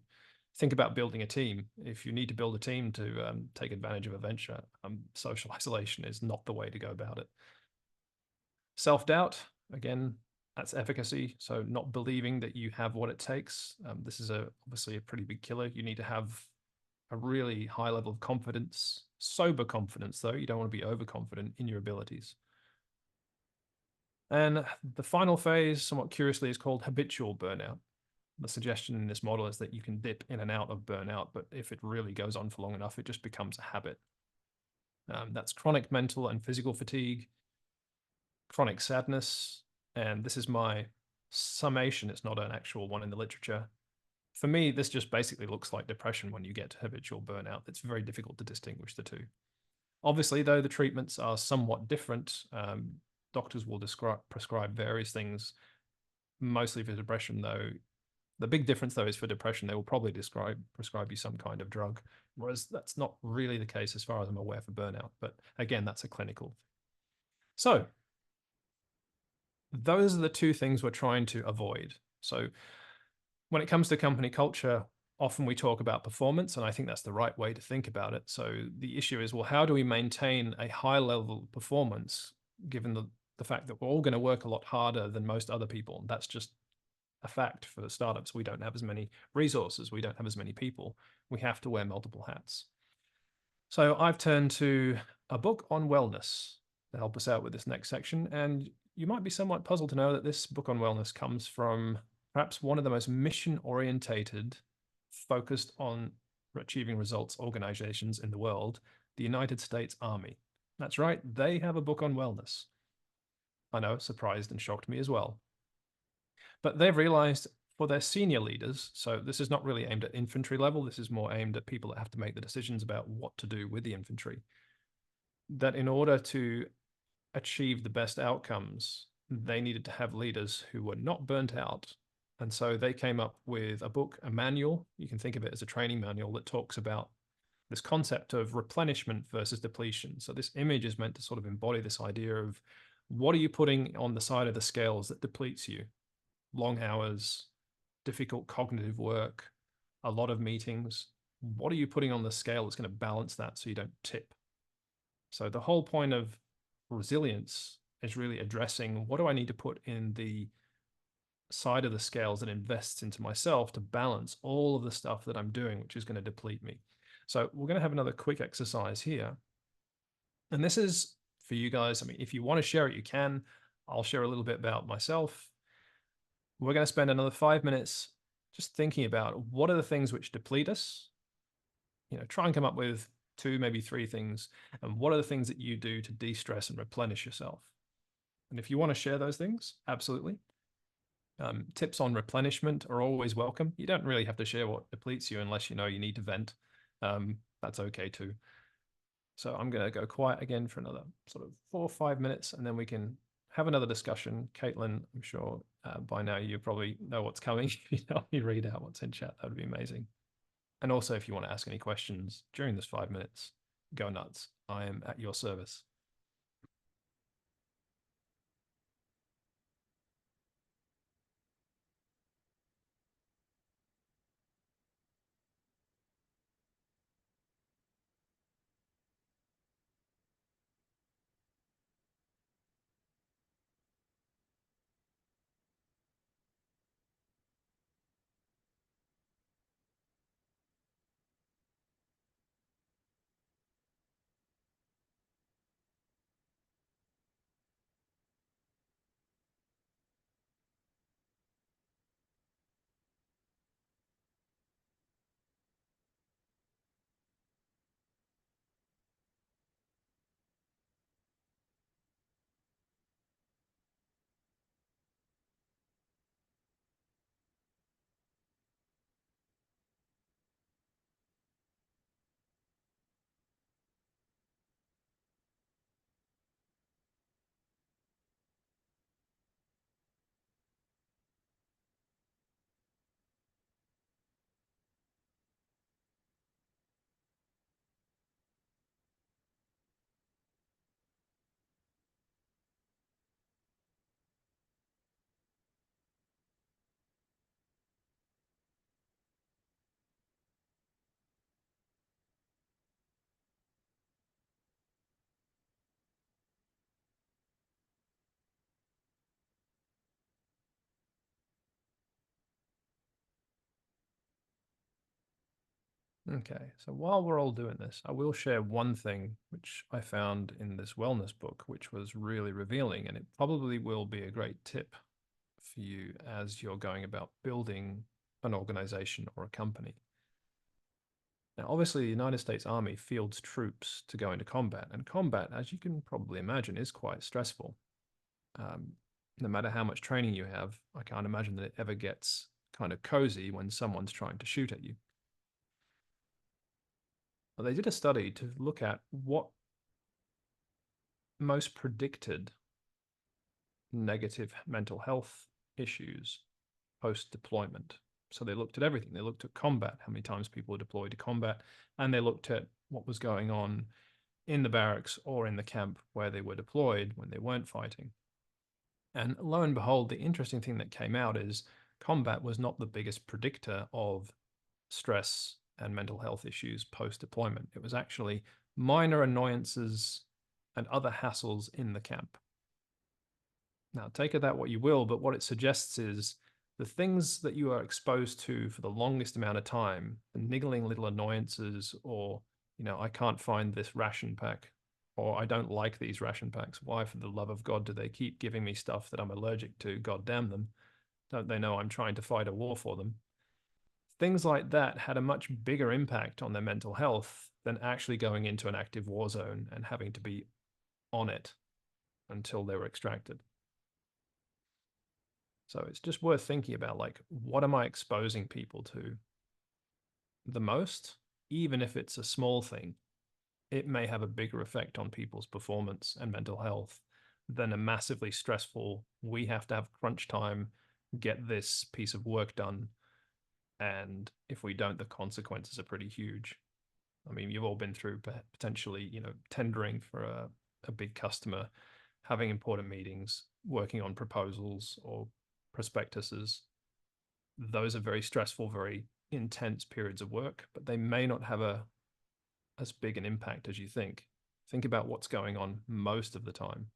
Think about building a team. If you need to build a team to take advantage of a venture, social isolation is not the way to go about it. Self-doubt, again, that's efficacy. So not believing that you have what it takes. This is obviously a pretty big killer. You need to have a really high level of confidence, sober confidence, though. You don't want to be overconfident in your abilities. And the final phase, somewhat curiously, is called habitual burnout. The suggestion in this model is that you can dip in and out of burnout, but if it really goes on for long enough, it just becomes a habit. That's chronic mental and physical fatigue, chronic sadness, and this is my summation. It's not an actual one in the literature. For me, this just basically looks like depression when you get to habitual burnout. It's very difficult to distinguish the two. Obviously, though, the treatments are somewhat different. Doctors will prescribe various things, mostly for depression, though. The big difference, though, is for depression, they will probably prescribe you some kind of drug, whereas that's not really the case as far as I'm aware for burnout. But again, that's a clinical. So those are the 2 things we're trying to avoid. So when it comes to company culture, often we talk about performance, and I think that's the right way to think about it. So the issue is, well, how do we maintain a high level of performance given the fact that we're all going to work a lot harder than most other people? And that's just a fact for startups. We don't have as many resources. We don't have as many people. We have to wear multiple hats. So I've turned to a book on wellness to help us out with this next section. And you might be somewhat puzzled to know that this book on wellness comes from perhaps one of the most mission-orientated, focused on achieving results organizations in the world, the United States Army. That's right, they have a book on wellness. I know, surprised and shocked me as well. But they've realized for their senior leaders, so this is not really aimed at infantry level, this is more aimed at people that have to make the decisions about what to do with the infantry, that in order to achieve the best outcomes, they needed to have leaders who were not burnt out. And so they came up with a book, a manual. You can think of it as a training manual that talks about this concept of replenishment versus depletion. So this image is meant to sort of embody this idea of what are you putting on the side of the scales that depletes you? Long hours, difficult cognitive work, a lot of meetings. What are you putting on the scale that's going to balance that so you don't tip? So the whole point of resilience is really addressing what do I need to put in the side of the scales that invests into myself to balance all of the stuff that I'm doing, which is going to deplete me. So we're going to have another quick exercise here. And this is for you guys. I mean, if you want to share it, you can. I'll share a little bit about myself. we're going to spend another 5 minutes just thinking about what are the things which deplete us. Try and come up with 2, maybe 3 things, and what are the things that you do to de-stress and replenish yourself. And if you want to share those things, absolutely. Tips on replenishment are always welcome. You don't really have to share what depletes you unless you know you need to vent. That's okay too. So I'm going to go quiet again for another sort of 4 or 5 minutes, and then we can have another discussion. Caitlin, I'm sure by now you probably know what's coming. If you help me read out what's in chat, that would be amazing. And also, if you want to ask any questions during this 5 minutes, go nuts. I am at your service. Okay, so while we're all doing this, I will share one thing which I found in this wellness book, which was really revealing, and it probably will be a great tip for you as you're going about building an organization or a company. Now, obviously, the United States Army fields troops to go into combat, and combat, as you can probably imagine, is quite stressful. No matter how much training you have, I can't imagine that it ever gets kind of cozy when someone's trying to shoot at you. Well, they did a study to look at what most predicted negative mental health issues post-deployment. So they looked at everything. They looked at combat, how many times people were deployed to combat, and they looked at what was going on in the barracks or in the camp where they were deployed when they weren't fighting. And lo and behold, the interesting thing that came out is combat was not the biggest predictor of stress and mental health issues post-deployment. It was actually minor annoyances and other hassles in the camp. Now, take of that what you will, but what it suggests is the things that you are exposed to for the longest amount of time, the niggling little annoyances, or, I can't find this ration pack, or I don't like these ration packs. Why, for the love of God, do they keep giving me stuff that I'm allergic to? God damn them. Don't they know I'm trying to fight a war for them? Things like that had a much bigger impact on their mental health than actually going into an active war zone and having to be on it until they were extracted. So it's just worth thinking about, like, what am I exposing people to the most? Even if it's a small thing, it may have a bigger effect on people's performance and mental health than a massively stressful, we have to have crunch time, get this piece of work done. And if we don't, the consequences are pretty huge. I mean, you've all been through potentially, tendering for a big customer, having important meetings, working on proposals or prospectuses. Those are very stressful, very intense periods of work, but they may not have as big an impact as you think. Think about what's going on most of the time.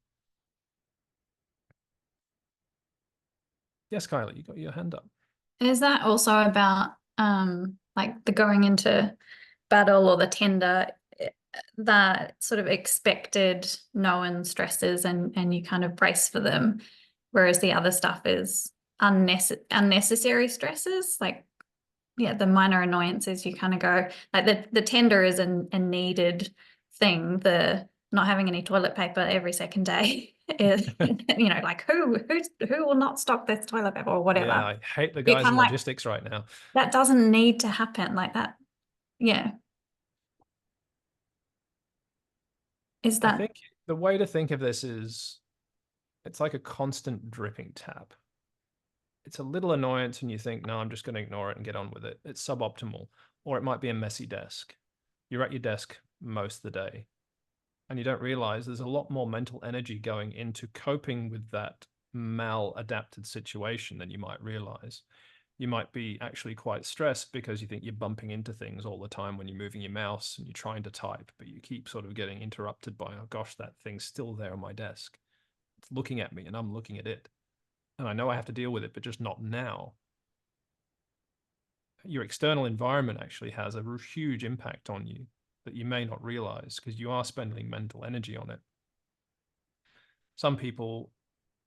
Yes, Kylie, you got your hand up. Is that also about like the going into battle or the tender, that sort of expected known stresses and you kind of brace for them, whereas the other stuff is unnecessary stresses, like yeah, the minor annoyances. You kind of go like the tender is a needed thing. The not having any toilet paper every second day is, like who will not stock this toilet paper or whatever. Yeah, I hate the You're guys kind in of like, logistics right now. that doesn't need to happen like that. Yeah. Is I that think the way to think of this is it's like a constant dripping tap. It's a little annoyance and you think, no, I'm just going to ignore it and get on with it. It's suboptimal. Or it might be a messy desk. You're at your desk most of the day and you don't realize there's a lot more mental energy going into coping with that maladapted situation than you might realize. You might be actually quite stressed because you think you're bumping into things all the time when you're moving your mouse and you're trying to type, but you keep sort of getting interrupted by, oh gosh, that thing's still there on my desk. It's looking at me and I'm looking at it. And I know I have to deal with it, but just not now. Your external environment actually has a huge impact on you that you may not realize because you are spending mental energy on it. Some people,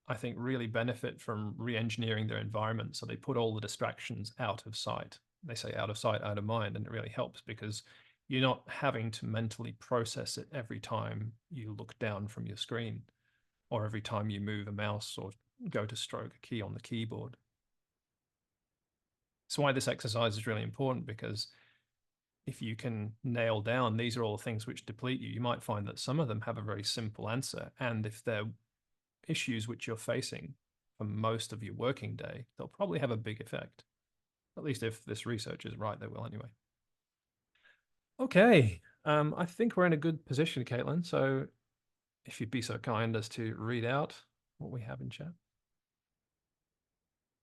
I think, really benefit from re-engineering their environment. So they put all the distractions out of sight. They say out of sight, out of mind, and it really helps because you're not having to mentally process it every time you look down from your screen or every time you move a mouse or go to stroke a key on the keyboard. That's why this exercise is really important, because if you can nail down these are all the things which deplete you, you might find that some of them have a very simple answer. And if they're issues which you're facing for most of your working day, they'll probably have a big effect. At least if this research is right, they will anyway. Okay, I think we're in a good position, Caitlin. So if you'd be so kind as to read out what we have in chat.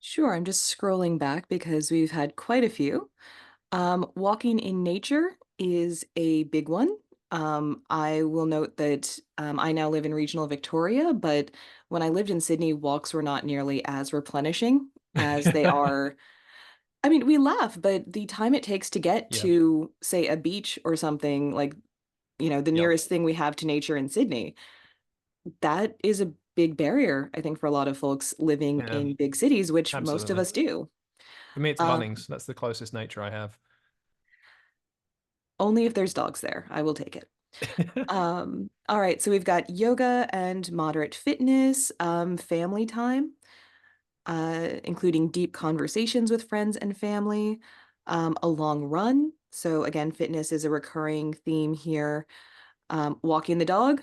Sure, I'm just scrolling back because we've had quite a few. Walking in nature is a big one. I will note that I now live in regional Victoria, but when I lived in Sydney, walks were not nearly as replenishing as they are. I mean, we laugh, but the time it takes to get Yeah. to, say, a beach or something like, the Yep. nearest thing we have to nature in Sydney, that is a big barrier, I think, for a lot of folks living Yeah, in big cities, which most of absolutely. us do. For me, it's Uh, Bunnings. That's the closest nature I have. Only if there's dogs there, I will take it. All right, so we've got yoga and moderate fitness, family time, including deep conversations with friends and family, a long run. So again, fitness is a recurring theme here. Walking the dog.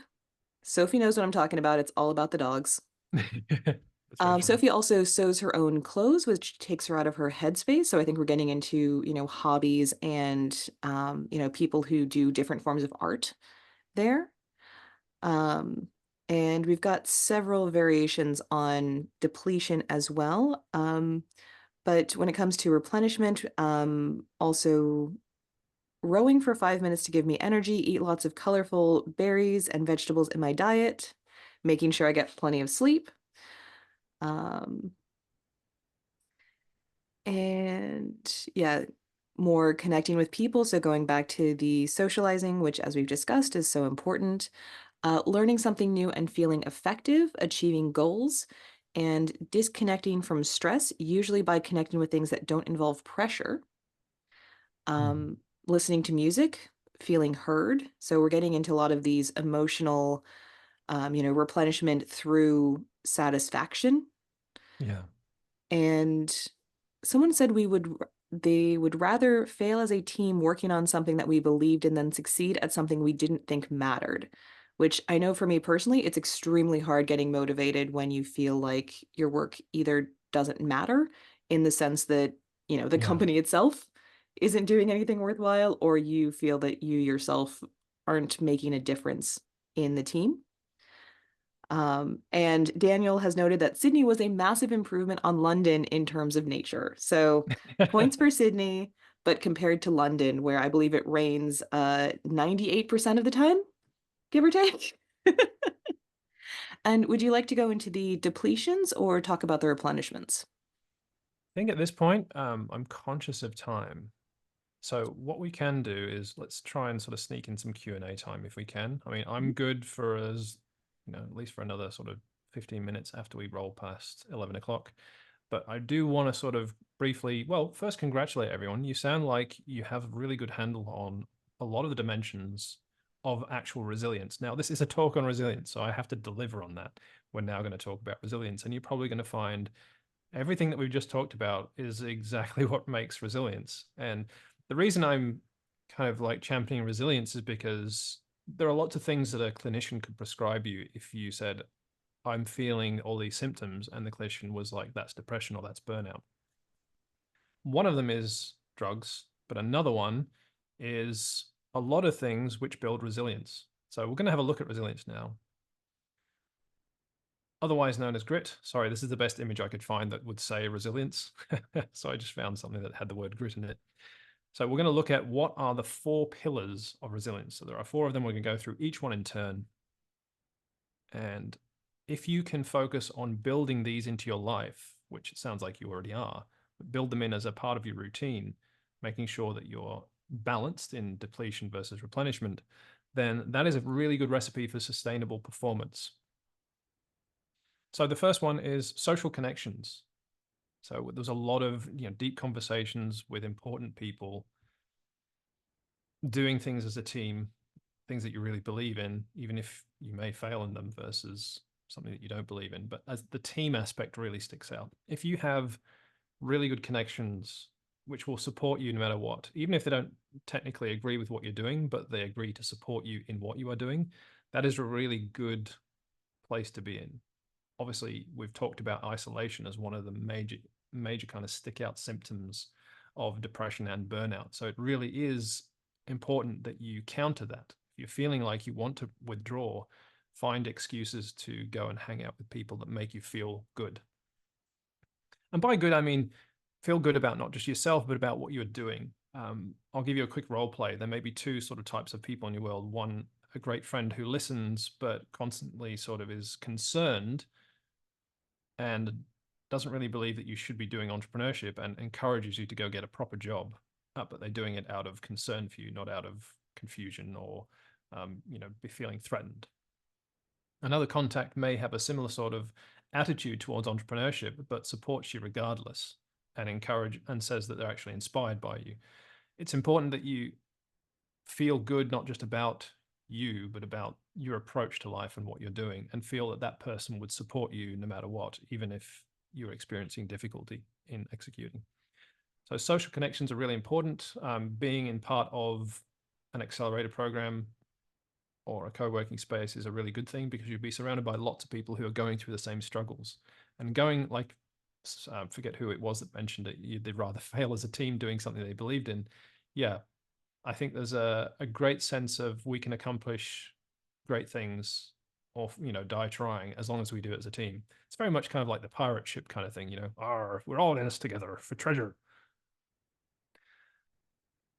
Sophie knows what I'm talking about. It's all about the dogs. That's very true. Sophie also sews her own clothes, which takes her out of her headspace. So I think we're getting into, hobbies and, people who do different forms of art there. Um, and we've got several variations on depletion as well. But when it comes to replenishment, also rowing for 5 minutes to give me energy, eat lots of colorful berries and vegetables in my diet, making sure I get plenty of sleep. Um, and yeah, more connecting with people. So going back to the socializing, which as we've discussed is so important, learning something new and feeling effective, achieving goals, and disconnecting from stress, usually by connecting with things that don't involve pressure. Mhm. Listening to music, feeling heard. So we're getting into a lot of these emotional, replenishment through satisfaction. Yeah. And someone said they would rather fail as a team working on something that we believed in than succeed at something we didn't think mattered. Which I know for me personally, it's extremely hard getting motivated when you feel like your work either doesn't matter in the sense that, the Yeah. company itself isn't doing anything worthwhile, or you feel that you yourself aren't making a difference in the team. And Daniel has noted that Sydney was a massive improvement on London in terms of nature. So points for Sydney, but compared to London, where I believe it rains 98% of the time, give or take. And would you like to go into the depletions or talk about the replenishments? I think at this point, I'm conscious of time. So what we can do is let's try and sort of sneak in some Q&A time if we can. I mean, I'm good for us, at least for another sort of 15 minutes after we roll past 11 o'clock. But I do want to sort of briefly, well, first congratulate everyone. You sound like you have a really good handle on a lot of the dimensions of actual resilience. Now, this is a talk on resilience, so I have to deliver on that. We're now going to talk about resilience, and you're probably going to find everything that we've just talked about is exactly what makes resilience. And the reason I'm kind of like championing resilience is because there are lots of things that a clinician could prescribe you if you said, I'm feeling all these symptoms, and the clinician was like, that's depression or that's burnout. One of them is drugs, but another one is a lot of things which build resilience. So we're going to have a look at resilience now, otherwise known as grit. Sorry, this is the best image I could find that would say resilience. So I just found something that had the word grit in it. So we're going to look at what are the 4 pillars of resilience. So there are 4 of them. We're going to go through each one in turn. And if you can focus on building these into your life, which it sounds like you already are, but build them in as a part of your routine, making sure that you're balanced in depletion versus replenishment, then that is a really good recipe for sustainable performance. So the first one is social connections. So there's a lot of deep conversations with important people, doing things as a team, things that you really believe in, even if you may fail in them versus something that you don't believe in. But as the team aspect really sticks out. If you have really good connections which will support you no matter what, even if they don't technically agree with what you're doing, but they agree to support you in what you are doing, that is a really good place to be in. Obviously, we've talked about isolation as one of the major kind of stick out symptoms of depression and burnout. So it really is important that you counter that. If you're feeling like you want to withdraw, find excuses to go and hang out with people that make you feel good. And by good, I mean feel good about not just yourself, but about what you're doing. I'll give you a quick role play. There may be 2 sort of types of people in your world. One, a great friend who listens, but constantly sort of is concerned and doesn't really believe that you should be doing entrepreneurship and encourages you to go get a proper job, but they're doing it out of concern for you, not out of confusion or be feeling threatened. Another contact may have a similar sort of attitude towards entrepreneurship, but supports you regardless and encourage and says that they're actually inspired by you. It's important that you feel good, not just about you, but about your approach to life and what you're doing, and feel that that person would support you no matter what, even if you're experiencing difficulty in executing. So social connections are really important. Being in part of an accelerator program or a co-working space is a really good thing because you'll be surrounded by lots of people who are going through the same struggles and going like, forget who it was that mentioned it, they'd rather fail as a team doing something they believed in. Yeah, I think there's a great sense of we can accomplish great things or, die trying as long as we do it as a team. It's very much kind of like the pirate ship kind of thing, we're all in this together for treasure.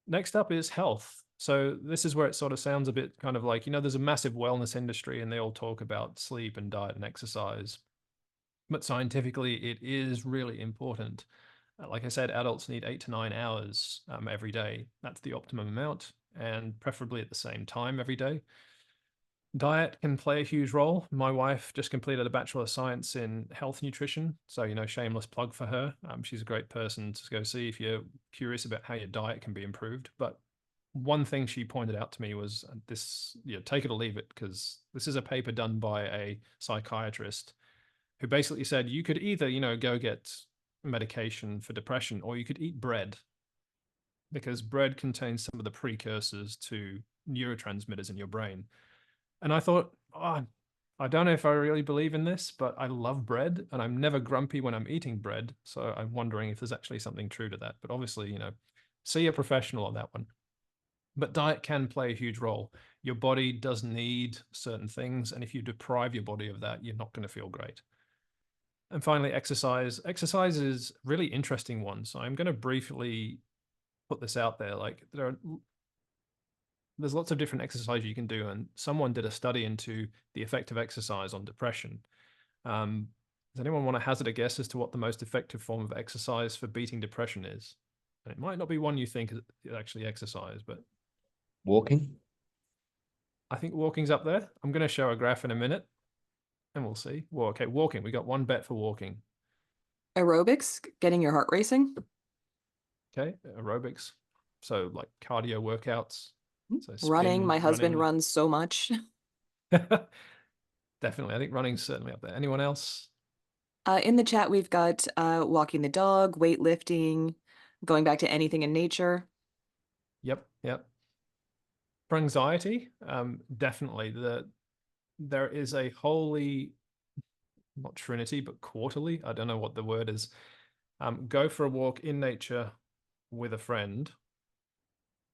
Next up is health. So this is where it sort of sounds a bit kind of like, there's a massive wellness industry and they all talk about sleep and diet and exercise. But scientifically, it is really important. Like I said, adults need 8 to 9 hours every day. That's the optimum amount, and preferably at the same time every day. Diet can play a huge role. My wife just completed a Bachelor of Science in health nutrition. So, shameless plug for her. She's a great person to go see if you're curious about how your diet can be improved. But one thing she pointed out to me was this, take it or leave it, because this is a paper done by a psychiatrist who basically said you could either, go get medication for depression or you could eat bread, because bread contains some of the precursors to neurotransmitters in your brain. And I thought, oh, I don't know if I really believe in this, but I love bread and I'm never grumpy when I'm eating bread. So I'm wondering if there's actually something true to that. But obviously, see a professional on that one. But diet can play a huge role. Your body does need certain things. And if you deprive your body of that, you're not going to feel great. And finally, exercise. Exercise is a really interesting one. So I'm going to briefly put this out there. Like there's lots of different exercises you can do. And someone did a study into the effect of exercise on depression. Does anyone want to hazard a guess as to what the most effective form of exercise for beating depression is? And it might not be one you think is actually exercise, but Walking. I think walking's up there. I'm going to show a graph in a minute and we'll see. Well, okay, walking. We got one bet for walking. Aerobics, getting your heart racing. Okay, aerobics. So like cardio workouts. So Running. spin, My husband running. runs so much. Definitely. I think running's certainly up there. Anyone else? In the chat, we've got walking the dog, weightlifting, going back to anything in nature. Yep, yep. For anxiety, definitely. There is a holy, not trinity, but quarterly. I don't know what the word is. Go for a walk in nature with a friend.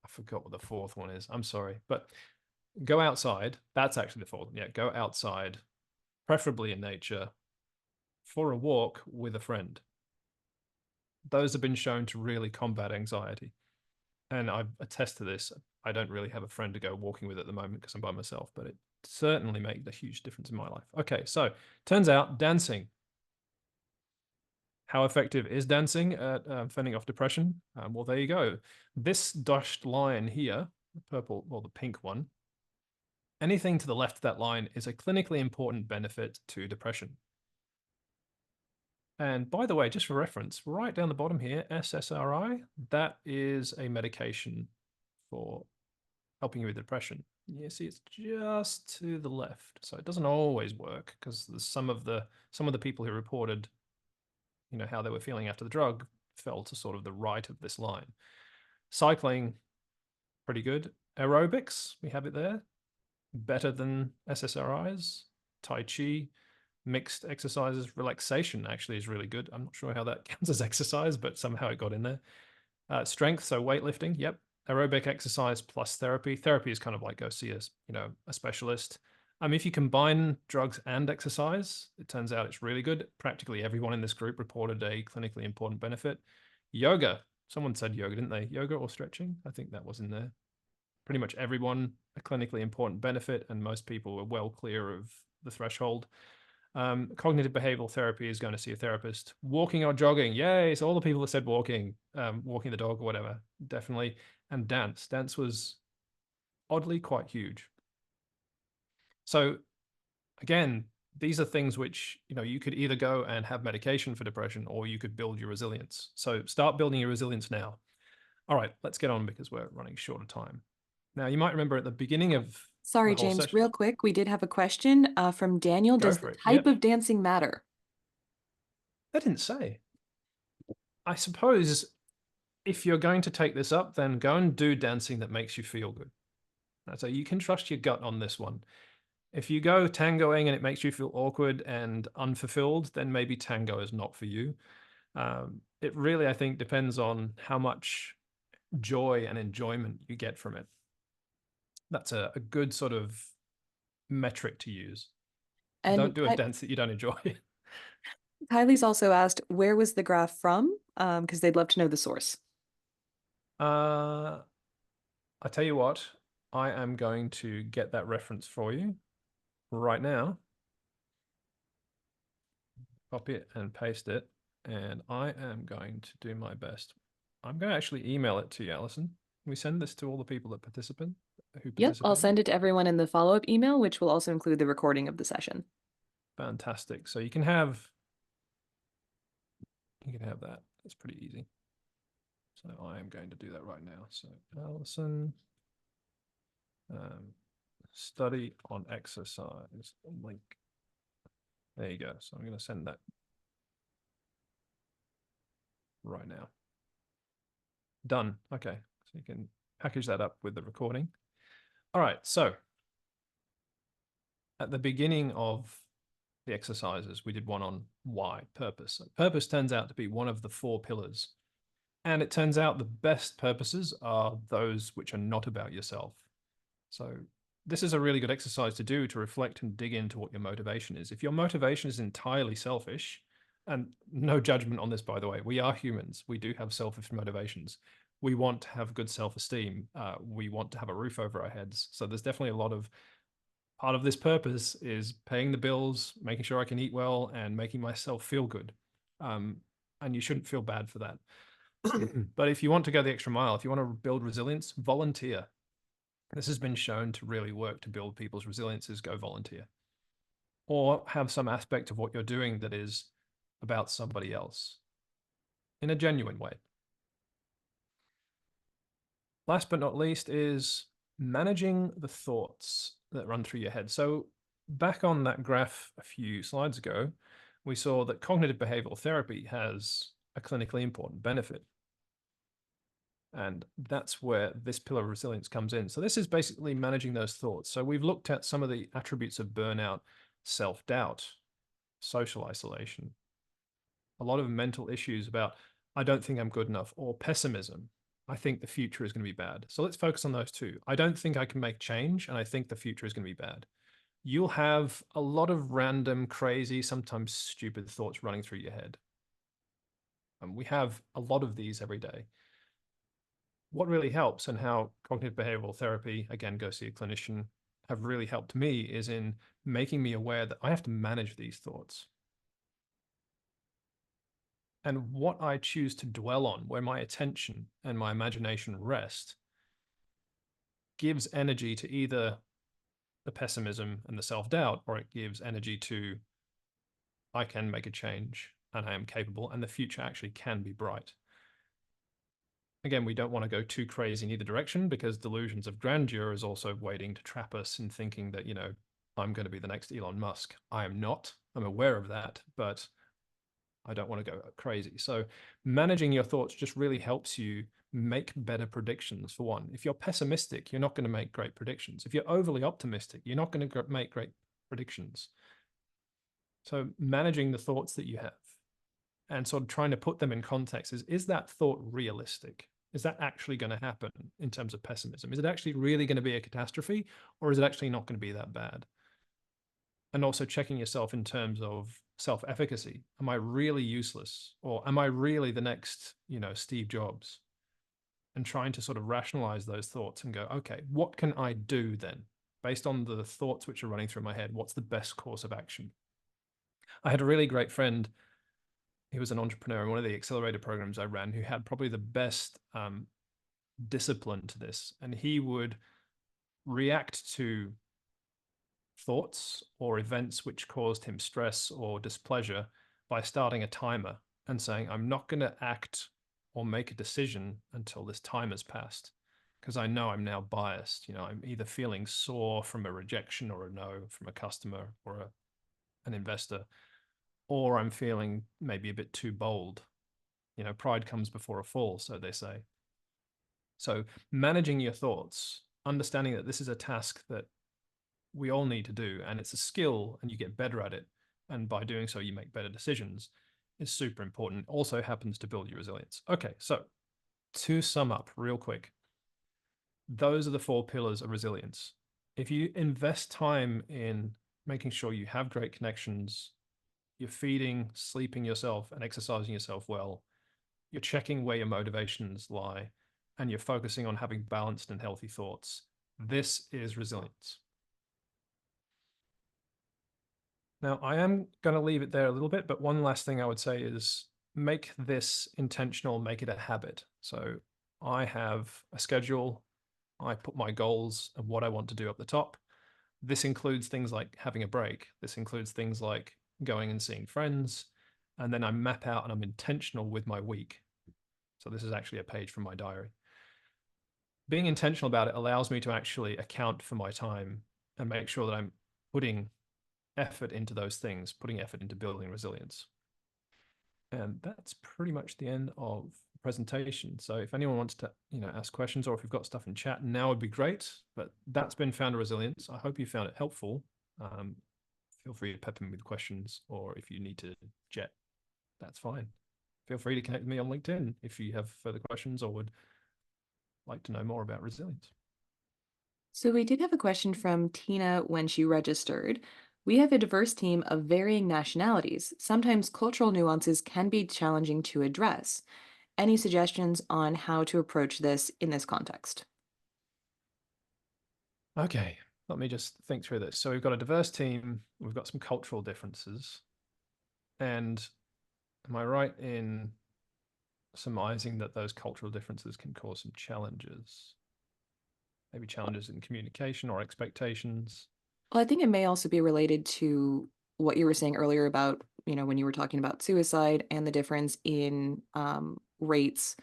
I forgot what the fourth one is. I'm sorry, but go outside. That's actually the fourth one. Yeah, go outside, preferably in nature, for a walk with a friend. Those have been shown to really combat anxiety. And I attest to this. I don't really have a friend to go walking with at the moment because I'm by myself, but it certainly made a huge difference in my life. Okay, so turns out dancing. How effective is dancing at fending off depression? Well, there you go. This dashed line here, the purple, well, the pink one, anything to the left of that line is a clinically important benefit to depression. And by the way, just for reference, right down the bottom here, SSRI, that is a medication for helping you with depression. You see, it's just to the left, so it doesn't always work because some of the people who reported, how they were feeling after the drug fell to sort of the right of this line. Cycling, pretty good. Aerobics, we have it there, better than SSRIs. Tai Chi, mixed exercises. Relaxation actually is really good. I'm not sure how that counts as exercise, but somehow it got in there. Strength, so weightlifting, yep. Aerobic exercise plus therapy. Therapy is kind of like go see a specialist. If you combine drugs and exercise, it turns out it's really good. Practically everyone in this group reported a clinically important benefit. Yoga, someone said yoga, didn't they? Yoga or stretching? I think that was in there. Pretty much everyone, a clinically important benefit, and most people were well clear of the threshold. Cognitive behavioral therapy is going to see a therapist. Walking or jogging, yay! So all the people that said walking, walking the dog or whatever, definitely. And dance was oddly quite huge. So again, these are things which you could either go and have medication for depression, or you could build your resilience. So start building your resilience now. All right, let's get on because we're running short of time. Now, you might remember at the beginning of Sorry, the whole James, session. real quick, we did have a question from Daniel. Go Does for the it. type Yep. of dancing matter? I didn't say. I suppose if you're going to take this up, then go and do dancing that makes you feel good. So you can trust your gut on this one. If you go tangoing and it makes you feel awkward and unfulfilled, then maybe tango is not for you. It really, I think, depends on how much joy and enjoyment you get from it. That's a good sort of metric to use. And Don't do a dance that you don't enjoy. Kylie's also asked, where was the graph from? Because they'd love to know the source. I tell you what, I am going to get that reference for you right now. Copy it and paste it, and I am going to do my best. I'm going to actually email it to you, Alison. Can we send this to all the people that Yep, I'll send it to everyone in the follow-up email, which will also include the recording of the session. Fantastic. So you can have that. It's pretty easy. So I am going to do that right now. So Alison, study on exercise link. There you go. So I'm going to send that right now. Done. Okay. So you can package that up with the recording. All right. So at the beginning of the exercises, we did one on why, purpose. Purpose turns out to be one of the 4 pillars. And it turns out the best purposes are those which are not about yourself. So this is a really good exercise to do to reflect and dig into what your motivation is. If your motivation is entirely selfish, and no judgment on this, by the way, we are humans. We do have selfish motivations. We want to have good self-esteem. We want to have a roof over our heads. So there's definitely a lot of part of this purpose is paying the bills, making sure I can eat well, and making myself feel good. And you shouldn't feel bad for that. But if you want to go the extra mile, if you want to build resilience, volunteer. This has been shown to really work to build people's resilience, is go volunteer. Or have some aspect of what you're doing that is about somebody else in a genuine way. Last but not least is managing the thoughts that run through your head. So back on that graph a few slides ago, we saw that cognitive behavioral therapy has a clinically important benefit. And that's where this pillar of resilience comes in. So this is basically managing those thoughts. So we've looked at some of the attributes of burnout: self-doubt, social isolation, a lot of mental issues about, I don't think I'm good enough, or pessimism. I think the future is going to be bad. So let's focus on those two. I don't think I can make change, and I think the future is going to be bad. You'll have a lot of random, crazy, sometimes stupid thoughts running through your head. And we have a lot of these every day. What really helps, and how cognitive behavioral therapy, again, go see a clinician, have really helped me, is in making me aware that I have to manage these thoughts. And what I choose to dwell on, where my attention and my imagination rest, gives energy to either the pessimism and the self-doubt, or it gives energy to, I can make a change and I am capable, and the future actually can be bright. Again, we don't want to go too crazy in either direction, because delusions of grandeur is also waiting to trap us in thinking that, I'm going to be the next Elon Musk. I am not. I'm aware of that, but I don't want to go crazy. So managing your thoughts just really helps you make better predictions, for one. If you're pessimistic, you're not going to make great predictions. If you're overly optimistic, you're not going to make great predictions. So managing the thoughts that you have and sort of trying to put them in context is that thought realistic? Is that actually going to happen in terms of pessimism? Is it actually really going to be a catastrophe, or is it actually not going to be that bad? And also checking yourself in terms of self-efficacy. Am I really useless? Or am I really the next, Steve Jobs? And trying to sort of rationalize those thoughts and go, okay, what can I do then? Based on the thoughts which are running through my head, what's the best course of action? I had a really great friend. He was an entrepreneur in one of the accelerator programs I ran, who had probably the best discipline to this. And he would react to thoughts or events which caused him stress or displeasure by starting a timer and saying, I'm not going to act or make a decision until this time has passed, because I know I'm now biased. I'm either feeling sore from a rejection or a no from a customer or an investor, or I'm feeling maybe a bit too bold. Pride comes before a fall, so they say. So managing your thoughts, understanding that this is a task that we all need to do, and it's a skill, and you get better at it, and by doing so you make better decisions, is super important. It also happens to build your resilience. Okay, so to sum up real quick, those are the 4 pillars of resilience. If you invest time in making sure you have great connections, you're feeding, sleeping yourself, and exercising yourself well, you're checking where your motivations lie, and you're focusing on having balanced and healthy thoughts, this is resilience. Now, I am going to leave it there a little bit, but one last thing I would say is make this intentional, make it a habit. So I have a schedule. I put my goals and what I want to do up the top. This includes things like having a break. This includes things like going and seeing friends. And then I map out and I'm intentional with my week. So this is actually a page from my diary. Being intentional about it allows me to actually account for my time and make sure that I'm putting effort into those things, putting effort into building resilience. And that's pretty much the end of the presentation. So if anyone wants to, ask questions, or if you've got stuff in chat, now would be great. But that's been Founder Resilience. I hope you found it helpful. Feel free to pepper me with questions, or if you need to jet, that's fine. Feel free to connect with me on LinkedIn if you have further questions or would like to know more about resilience. So we did have a question from Tina when she registered. We have a diverse team of varying nationalities. Sometimes cultural nuances can be challenging to address. Any suggestions on how to approach this in this context? Okay, let me just think through this. So we've got a diverse team, we've got some cultural differences. And am I right in surmising that those cultural differences can cause some challenges? Maybe challenges in communication or expectations? Well, I think it may also be related to what you were saying earlier about, when you were talking about suicide and the difference in rates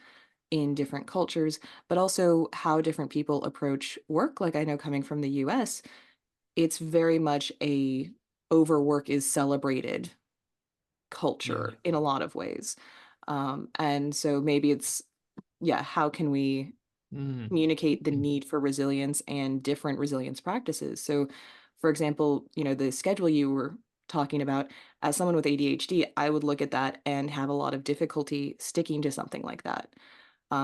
in different cultures, but also how different people approach work. Like I know coming from the US, it's very much a overwork is celebrated Yeah. culture in a lot of ways. And so maybe it's, yeah, how can we Mm. communicate the need for resilience and different resilience practices? So, for example, the schedule you were talking about, as someone with ADHD, I would look at that and have a lot of difficulty sticking to something like that.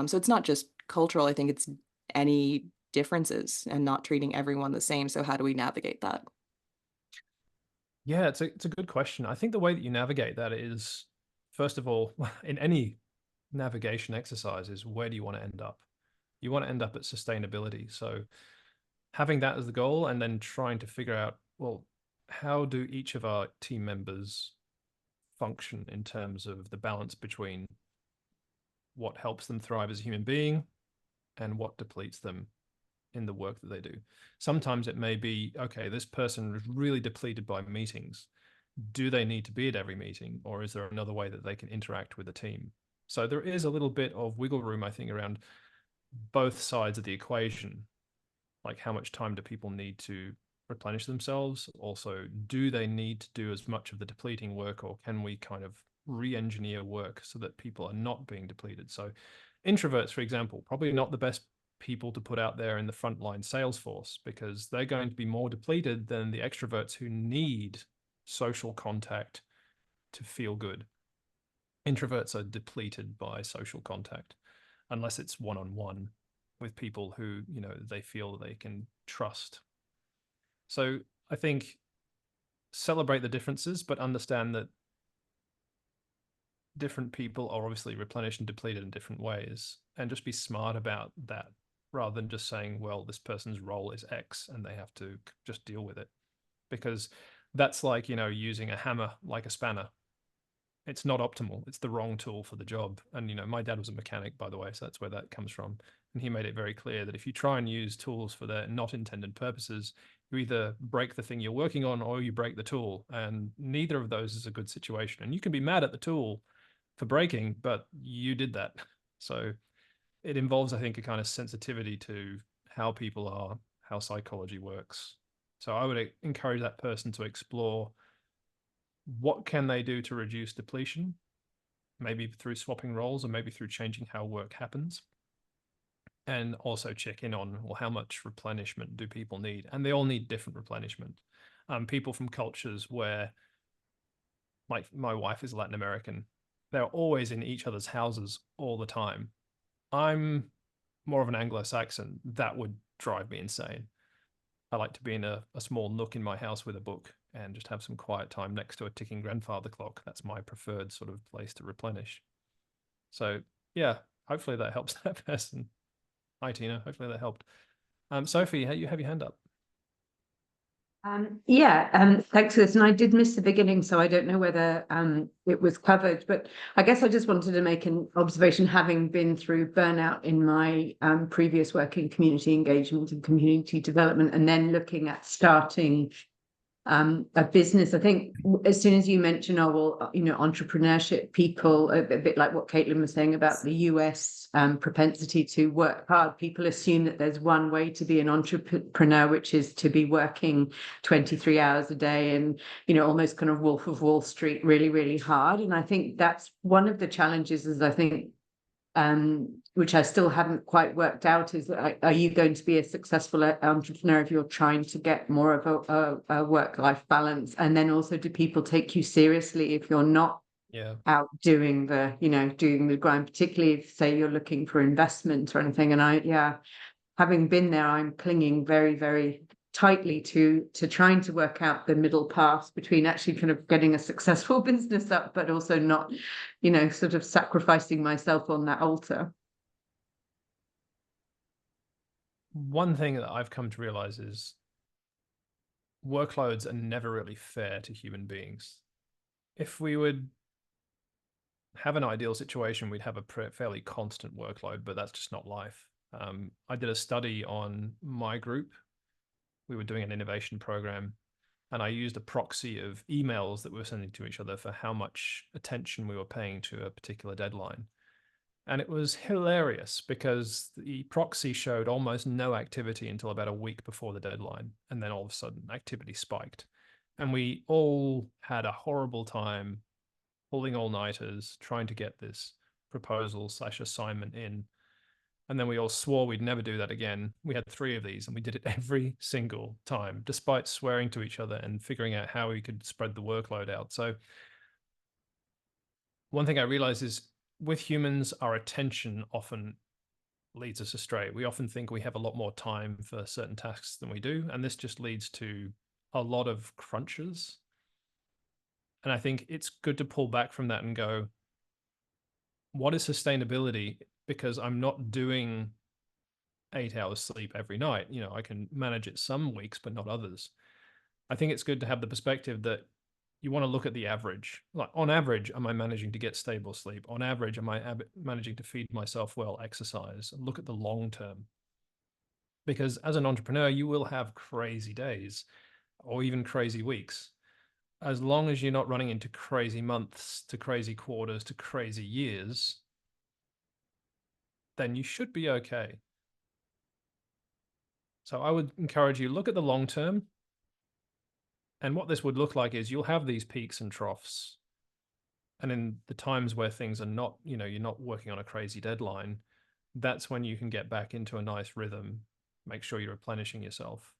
So it's not just cultural, I think it's any differences and not treating everyone the same. So how do we navigate that? Yeah, it's a good question. I think the way that you navigate that is, first of all, in any navigation exercise, is where do you want to end up? You want to end up at sustainability. So having that as the goal and then trying to figure out, well, how do each of our team members function in terms of the balance between what helps them thrive as a human being and what depletes them in the work that they do. Sometimes it may be, okay, this person is really depleted by meetings. Do they need to be at every meeting, or is there another way that they can interact with the team? So there is a little bit of wiggle room, I think, around both sides of the equation. Like, how much time do people need to replenish themselves? Also, do they need to do as much of the depleting work, or can we kind of re-engineer work so that people are not being depleted? So introverts, for example, probably not the best people to put out there in the frontline sales force, because they're going to be more depleted than the extroverts who need social contact to feel good. Introverts are depleted by social contact unless it's one-on-one with people who, they feel they can trust. So I think celebrate the differences, but understand that different people are obviously replenished and depleted in different ways, and just be smart about that rather than just saying, well, this person's role is X and they have to just deal with it. Because that's like, using a hammer like a spanner. It's not optimal. It's the wrong tool for the job. And, my dad was a mechanic, by the way, so that's where that comes from. And he made it very clear that if you try and use tools for their not intended purposes, you either break the thing you're working on or you break the tool. And neither of those is a good situation. And you can be mad at the tool for breaking, but you did that. So it involves, I think, a kind of sensitivity to how people are, how psychology works. So I would encourage that person to explore what can they do to reduce depletion, maybe through swapping roles or maybe through changing how work happens. And also check in on, well, how much replenishment do people need? And they all need different replenishment. People from cultures where, like my wife is Latin American, they're always in each other's houses all the time. I'm more of an Anglo-Saxon. That would drive me insane. I like to be in a small nook in my house with a book and just have some quiet time next to a ticking grandfather clock. That's my preferred sort of place to replenish. So yeah, hopefully that helps that person. Hi, Tina. Hopefully that helped. Sophie, you have your hand up. Thanks for this. And I did miss the beginning, so I don't know whether it was covered, but I guess I just wanted to make an observation, having been through burnout in my previous work in community engagement and community development, and then looking at starting a business. I think as soon as you mention, entrepreneurship, people, a bit like what Caitlin was saying about the US propensity to work hard, people assume that there's one way to be an entrepreneur, which is to be working 23 hours a day and, almost kind of Wolf of Wall Street, really, really hard. And I think that's one of the challenges, is I think which I still haven't quite worked out, is are you going to be a successful entrepreneur if you're trying to get more of a work-life balance? And then also, do people take you seriously if you're not out doing the grind, particularly if, say, you're looking for investment or anything? And having been there, I'm clinging very, very tightly to trying to work out the middle path between actually kind of getting a successful business up, but also not, sort of sacrificing myself on that altar. One thing that I've come to realize is workloads are never really fair to human beings. If we would have an ideal situation, we'd have a fairly constant workload, but that's just not life. I did a study on my group. We were doing an innovation program, And I used a proxy of emails that we were sending to each other for how much attention we were paying to a particular deadline. And it was hilarious because the proxy showed almost no activity until about a week before the deadline. And then all of a sudden, activity spiked. And we all had a horrible time pulling all-nighters, trying to get this proposal/assignment in. And then we all swore we'd never do that again. We had 3 of these and we did it every single time, despite swearing to each other and figuring out how we could spread the workload out. So one thing I realized is with humans, our attention often leads us astray. We often think we have a lot more time for certain tasks than we do. And this just leads to a lot of crunches. And I think it's good to pull back from that and go, what is sustainability? Because I'm not doing 8 hours sleep every night. You know, I can manage it some weeks, but not others. I think it's good to have the perspective that you want to look at the average. Like on average, am I managing to get stable sleep? On average, am I managing to feed myself well, exercise? And look at the long term. Because as an entrepreneur, you will have crazy days or even crazy weeks. As long as you're not running into crazy months to crazy quarters to crazy years, then you should be okay. So I would encourage you, look at the long term. And what this would look like is you'll have these peaks and troughs. And in the times where things are not, you know, you're not working on a crazy deadline, that's when you can get back into a nice rhythm, make sure you're replenishing yourself.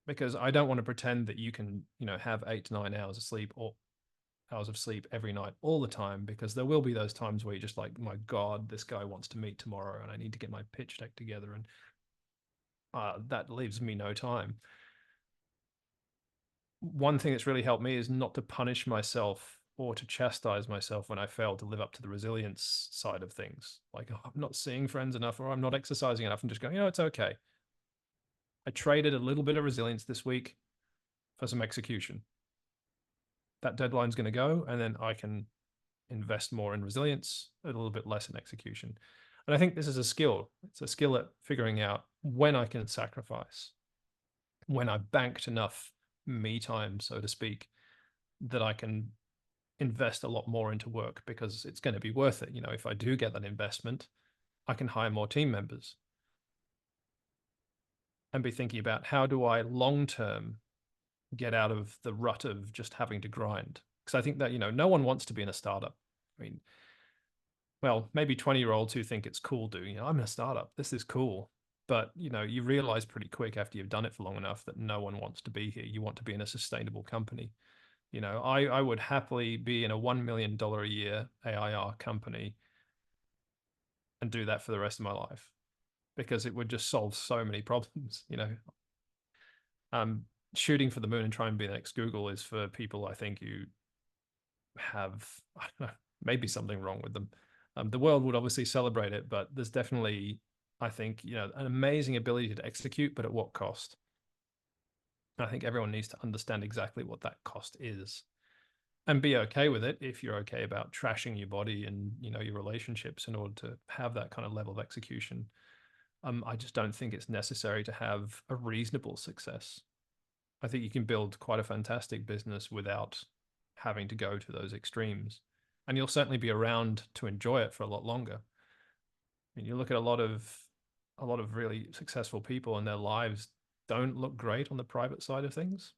Because I don't want to pretend that you can, you know, have 8 to 9 hours of sleep or hours of sleep every night all the time, because there will be those times where you're just like, my God, this guy wants to meet tomorrow and I need to get my pitch deck together. And that leaves me no time. One thing that's really helped me is not to punish myself or to chastise myself when I fail to live up to the resilience side of things. Like, oh, I'm not seeing friends enough or I'm not exercising enough. I'm just going, you know, it's okay. I traded a little bit of resilience this week for some execution. That deadline's going to go, and then I can invest more in resilience, a little bit less in execution. And I think this is a skill. It's a skill at figuring out when I can sacrifice, when I've banked enough me time, so to speak, that I can invest a lot more into work because it's going to be worth it. You know, if I do get that investment, I can hire more team members and be thinking about how do I long-term get out of the rut of just having to grind. Because I think that, you know, no one wants to be in a startup. I mean, well, maybe 20-year-olds who think it's cool do, you know, I'm in a startup, this is cool. But, you know, you realize pretty quick after you've done it for long enough that no one wants to be here. You want to be in a sustainable company. You know, I would happily be in a $1 million a year AIR company and do that for the rest of my life, because it would just solve so many problems, you know. Shooting for the moon and trying to be the next Google is for people, I think, who have, I don't know, maybe something wrong with them. The world would obviously celebrate it, but there's definitely, I think, you know, an amazing ability to execute, but at what cost? I think everyone needs to understand exactly what that cost is and be okay with it if you're okay about trashing your body and, you know, your relationships in order to have that kind of level of execution. I just don't think it's necessary to have a reasonable success. I think you can build quite a fantastic business without having to go to those extremes. And you'll certainly be around to enjoy it for a lot longer. I mean, you look at a lot of really successful people and their lives don't look great on the private side of things.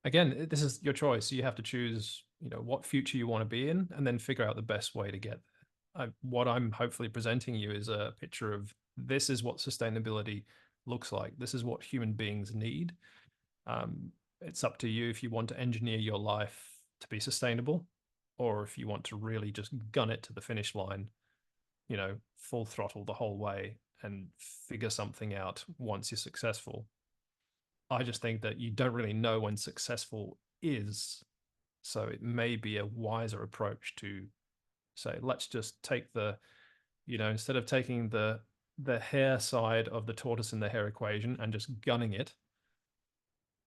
Again, this is your choice. You have to choose, you know, what future you want to be in and then figure out the best way to get there. What I'm hopefully presenting you is a picture of this is what sustainability looks like. This is what human beings need. It's up to you if you want to engineer your life to be sustainable, or if you want to really just gun it to the finish line, you know, full throttle the whole way and figure something out once you're successful. I just think that you don't really know when successful is. So it may be a wiser approach to say, let's just take the, you know, instead of taking the hair side of the tortoise in the hare equation and just gunning it,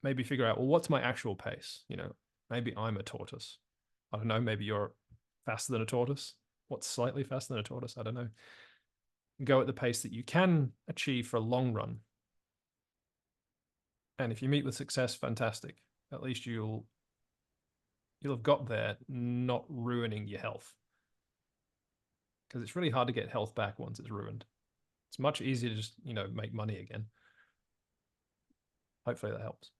maybe figure out, well, what's my actual pace? You know, maybe I'm a tortoise. I don't know, maybe you're faster than a tortoise. What's slightly faster than a tortoise? I don't know. Go at the pace that you can achieve for a long run. And if you meet with success, fantastic. At least you'll have got there, not ruining your health. Because it's really hard to get health back once it's ruined. It's much easier to just, make money again. Hopefully that helps.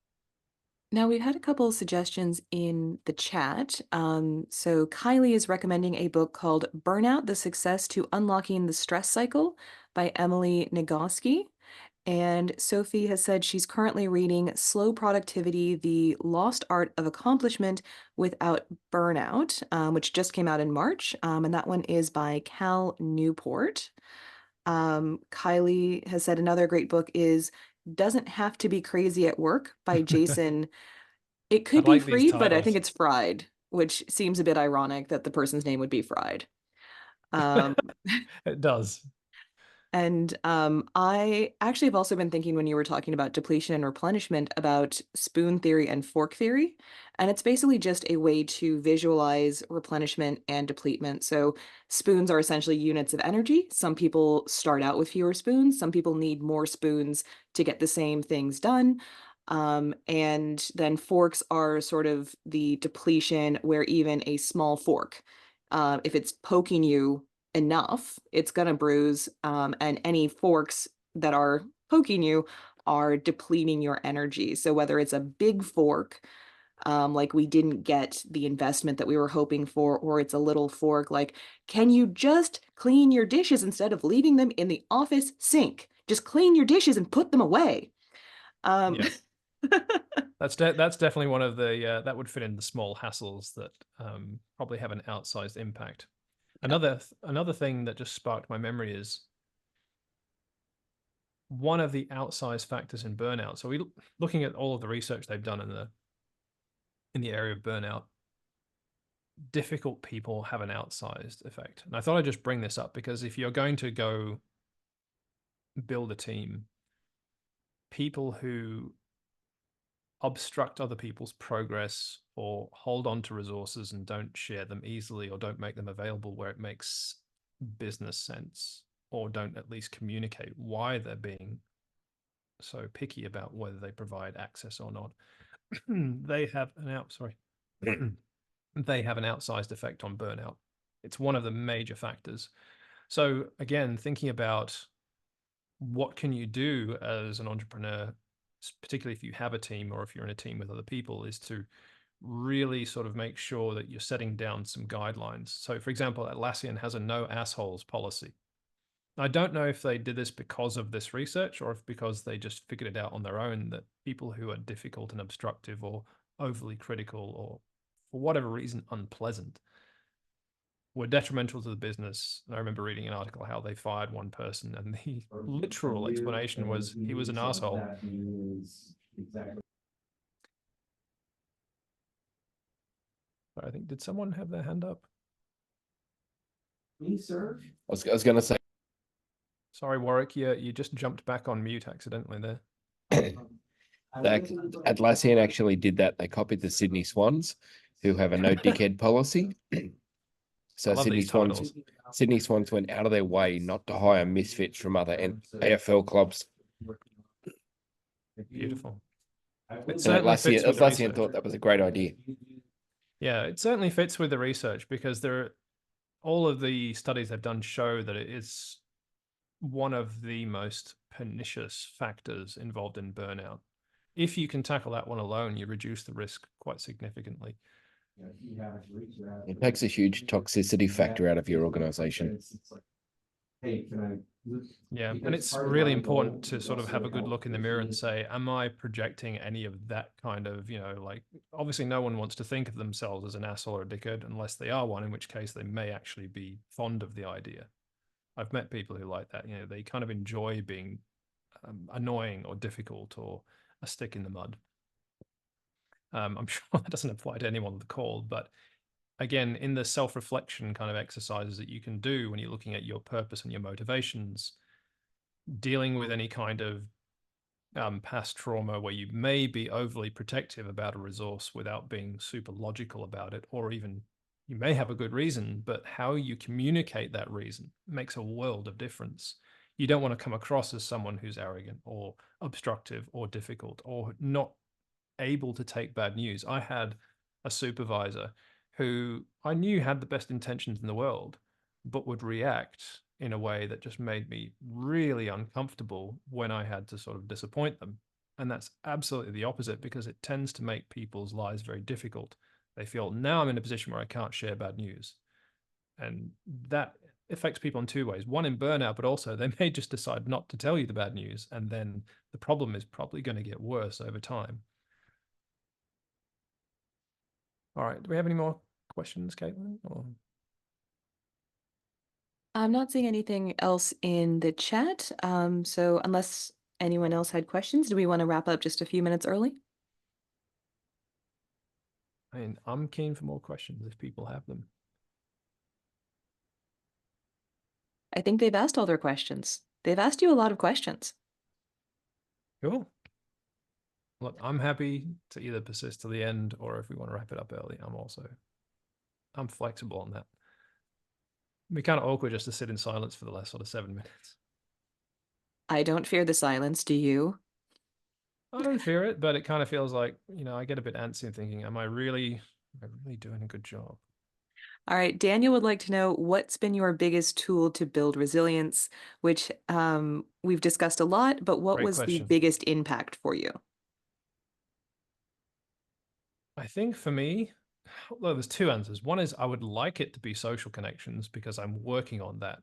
Now, we've had a couple of suggestions in the chat. So Kylie is recommending a book called Burnout: The Success to Unlocking the Stress Cycle by Emily Nagoski. And Sophie has said she's currently reading Slow Productivity: The Lost Art of Accomplishment Without Burnout, which just came out in March. And that one is by Cal Newport. Kylie has said another great book is Doesn't Have to Be Crazy at Work by Jason. It I could be like these free, but I think titles. it's fried, which seems a bit ironic that the person's name would be fried. Um, It does. And I actually have also been thinking when you were talking about depletion and replenishment about spoon theory and fork theory. And it's basically just a way to visualize replenishment and depletion. So spoons are essentially units of energy. Some people start out with fewer spoons. Some people need more spoons to get the same things done. And then forks are sort of the depletion where even a small fork, if it's poking you enough, it's gonna bruise. And any forks that are poking you are depleting your energy. So whether it's a big fork, like we didn't get the investment that we were hoping for, or it's a little fork, like, can you just clean your dishes instead of leaving them in the office sink? Just clean your dishes and put them away. Yeah. That's definitely one of the that would fit in the small hassles that probably have an outsized impact. Another thing that just sparked my memory is one of the outsized factors in burnout. So looking at all of the research they've done in the area of burnout, difficult people have an outsized effect. And I thought I'd just bring this up because if you're going to go build a team, people who obstruct other people's progress or hold on to resources and don't share them easily or don't make them available where it makes business sense, or don't at least communicate why they're being so picky about whether they provide access or not, they have an they have an outsized effect on burnout. It's one of the major factors. So again, thinking about what can you do as an entrepreneur, particularly if you have a team or if you're in a team with other people, is to really sort of make sure that you're setting down some guidelines. So for example, Atlassian has a no assholes policy. I don't know if they did this because of this research or if because they just figured it out on their own, that people who are difficult and obstructive or overly critical or for whatever reason unpleasant were detrimental to the business. And I remember reading an article how they fired one person and the literal explanation was he was an asshole. I think, did someone have their hand up? I was going to say, sorry, Warwick, you just jumped back on mute accidentally there. Atlassian actually did that. They copied the Sydney Swans, who have a no dickhead policy. So Sydney Swans went out of their way not to hire misfits from other AFL clubs. Beautiful. Atlassian thought that was a great idea. Yeah, it certainly fits with the research because all of the studies they've done show that it is one of the most pernicious factors involved in burnout. If you can tackle that one alone, you reduce the risk quite significantly. It takes a huge toxicity factor out of your organization. Yeah, and it's really important to sort of have a good look in the mirror and say, am I projecting any of that kind of, like, obviously no one wants to think of themselves as an asshole or a dickhead unless they are one, in which case they may actually be fond of the idea. I've met people who like that, they kind of enjoy being annoying or difficult or a stick in the mud. I'm sure that doesn't apply to anyone on the call, but again, in the self-reflection kind of exercises that you can do when you're looking at your purpose and your motivations, dealing with any kind of past trauma where you may be overly protective about a resource without being super logical about it, or even you may have a good reason, but how you communicate that reason makes a world of difference. you don't want to come across as someone who's arrogant or obstructive or difficult or not able to take bad news. I had a supervisor who I knew had the best intentions in the world, but would react in a way that just made me really uncomfortable when I had to sort of disappoint them. And that's absolutely the opposite, because it tends to make people's lives very difficult. They feel, now I'm in a position where I can't share bad news. And that affects people in two ways. One, in burnout, but also they may just decide not to tell you the bad news. And then the problem is probably going to get worse over time. All right. Do we have any more questions, Caitlin? Or... I'm not seeing anything else in the chat. So unless anyone else had questions, do we want to wrap up just a few minutes early? I mean, I'm keen for more questions if people have them. I think they've asked all their questions. They've asked you a lot of questions. Cool. Look, I'm happy to either persist to the end, or if we want to wrap it up early, I'm flexible on that. It'd be kind of awkward just to sit in silence for the last sort of 7 minutes. I don't fear the silence, do you? I don't fear it, but it kind of feels like, I get a bit antsy and thinking, am I really doing a good job? All right, Daniel would like to know, what's been your biggest tool to build resilience, which we've discussed a lot, but what Great was the question. biggest impact for you? I think for me, well, there's two answers. One is I would like it to be social connections because I'm working on that.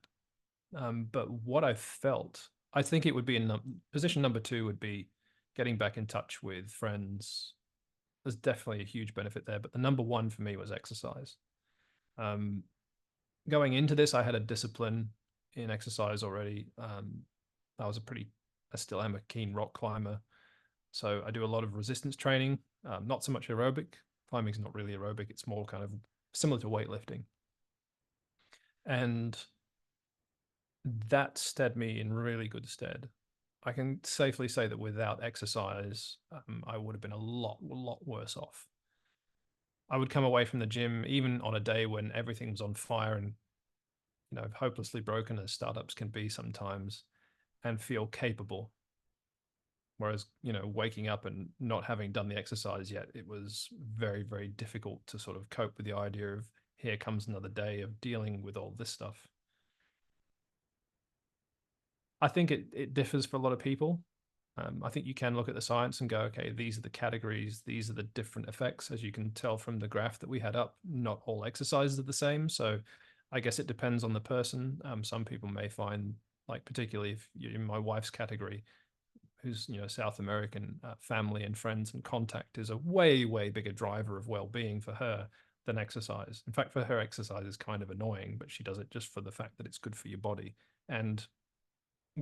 But what I felt, I think it would be in position number 2 would be getting back in touch with friends. There's definitely a huge benefit there, but the number 1 for me was exercise. Going into this, I had a discipline in exercise already. I still am a keen rock climber. So I do a lot of resistance training, not so much aerobic. Climbing is not really aerobic. It's more kind of similar to weightlifting. And that stead me in really good stead. I can safely say that without exercise, I would have been a lot worse off. I would come away from the gym, even on a day when everything was on fire and, hopelessly broken as startups can be sometimes, and feel capable. Whereas, waking up and not having done the exercise yet, it was very, very difficult to sort of cope with the idea of, here comes another day of dealing with all this stuff. I think it differs for a lot of people. I think you can look at the science and go, okay, these are the categories, these are the different effects. As you can tell from the graph that we had up, not all exercises are the same. So I guess it depends on the person. Some people may find, like, particularly if you're in my wife's category, who's, South American, family and friends and contact is a way, way bigger driver of well-being for her than exercise. In fact, for her, exercise is kind of annoying, but she does it just for the fact that it's good for your body. And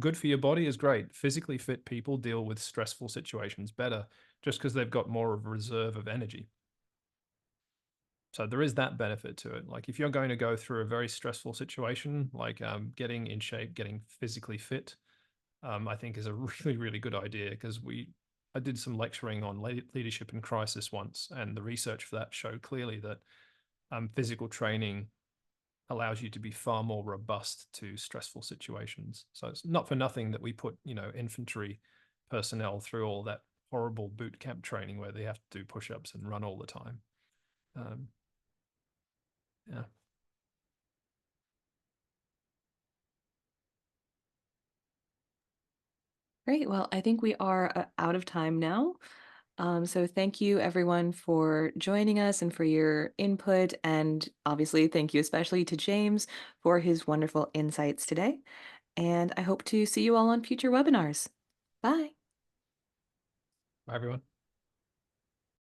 good for your body is great. Physically fit people deal with stressful situations better just because they've got more of a reserve of energy. So there is that benefit to it. Like, if you're going to go through a very stressful situation, like getting in shape, getting physically fit, I think is a really, really good idea, because I did some lecturing on leadership in crisis once, and the research for that showed clearly that physical training allows you to be far more robust to stressful situations. So it's not for nothing that we put, infantry personnel through all that horrible boot camp training where they have to do push-ups and run all the time. Yeah. Great. Well, I think we are out of time now. So thank you everyone for joining us and for your input. And obviously, thank you especially to James for his wonderful insights today. And I hope to see you all on future webinars. Bye. Bye, everyone.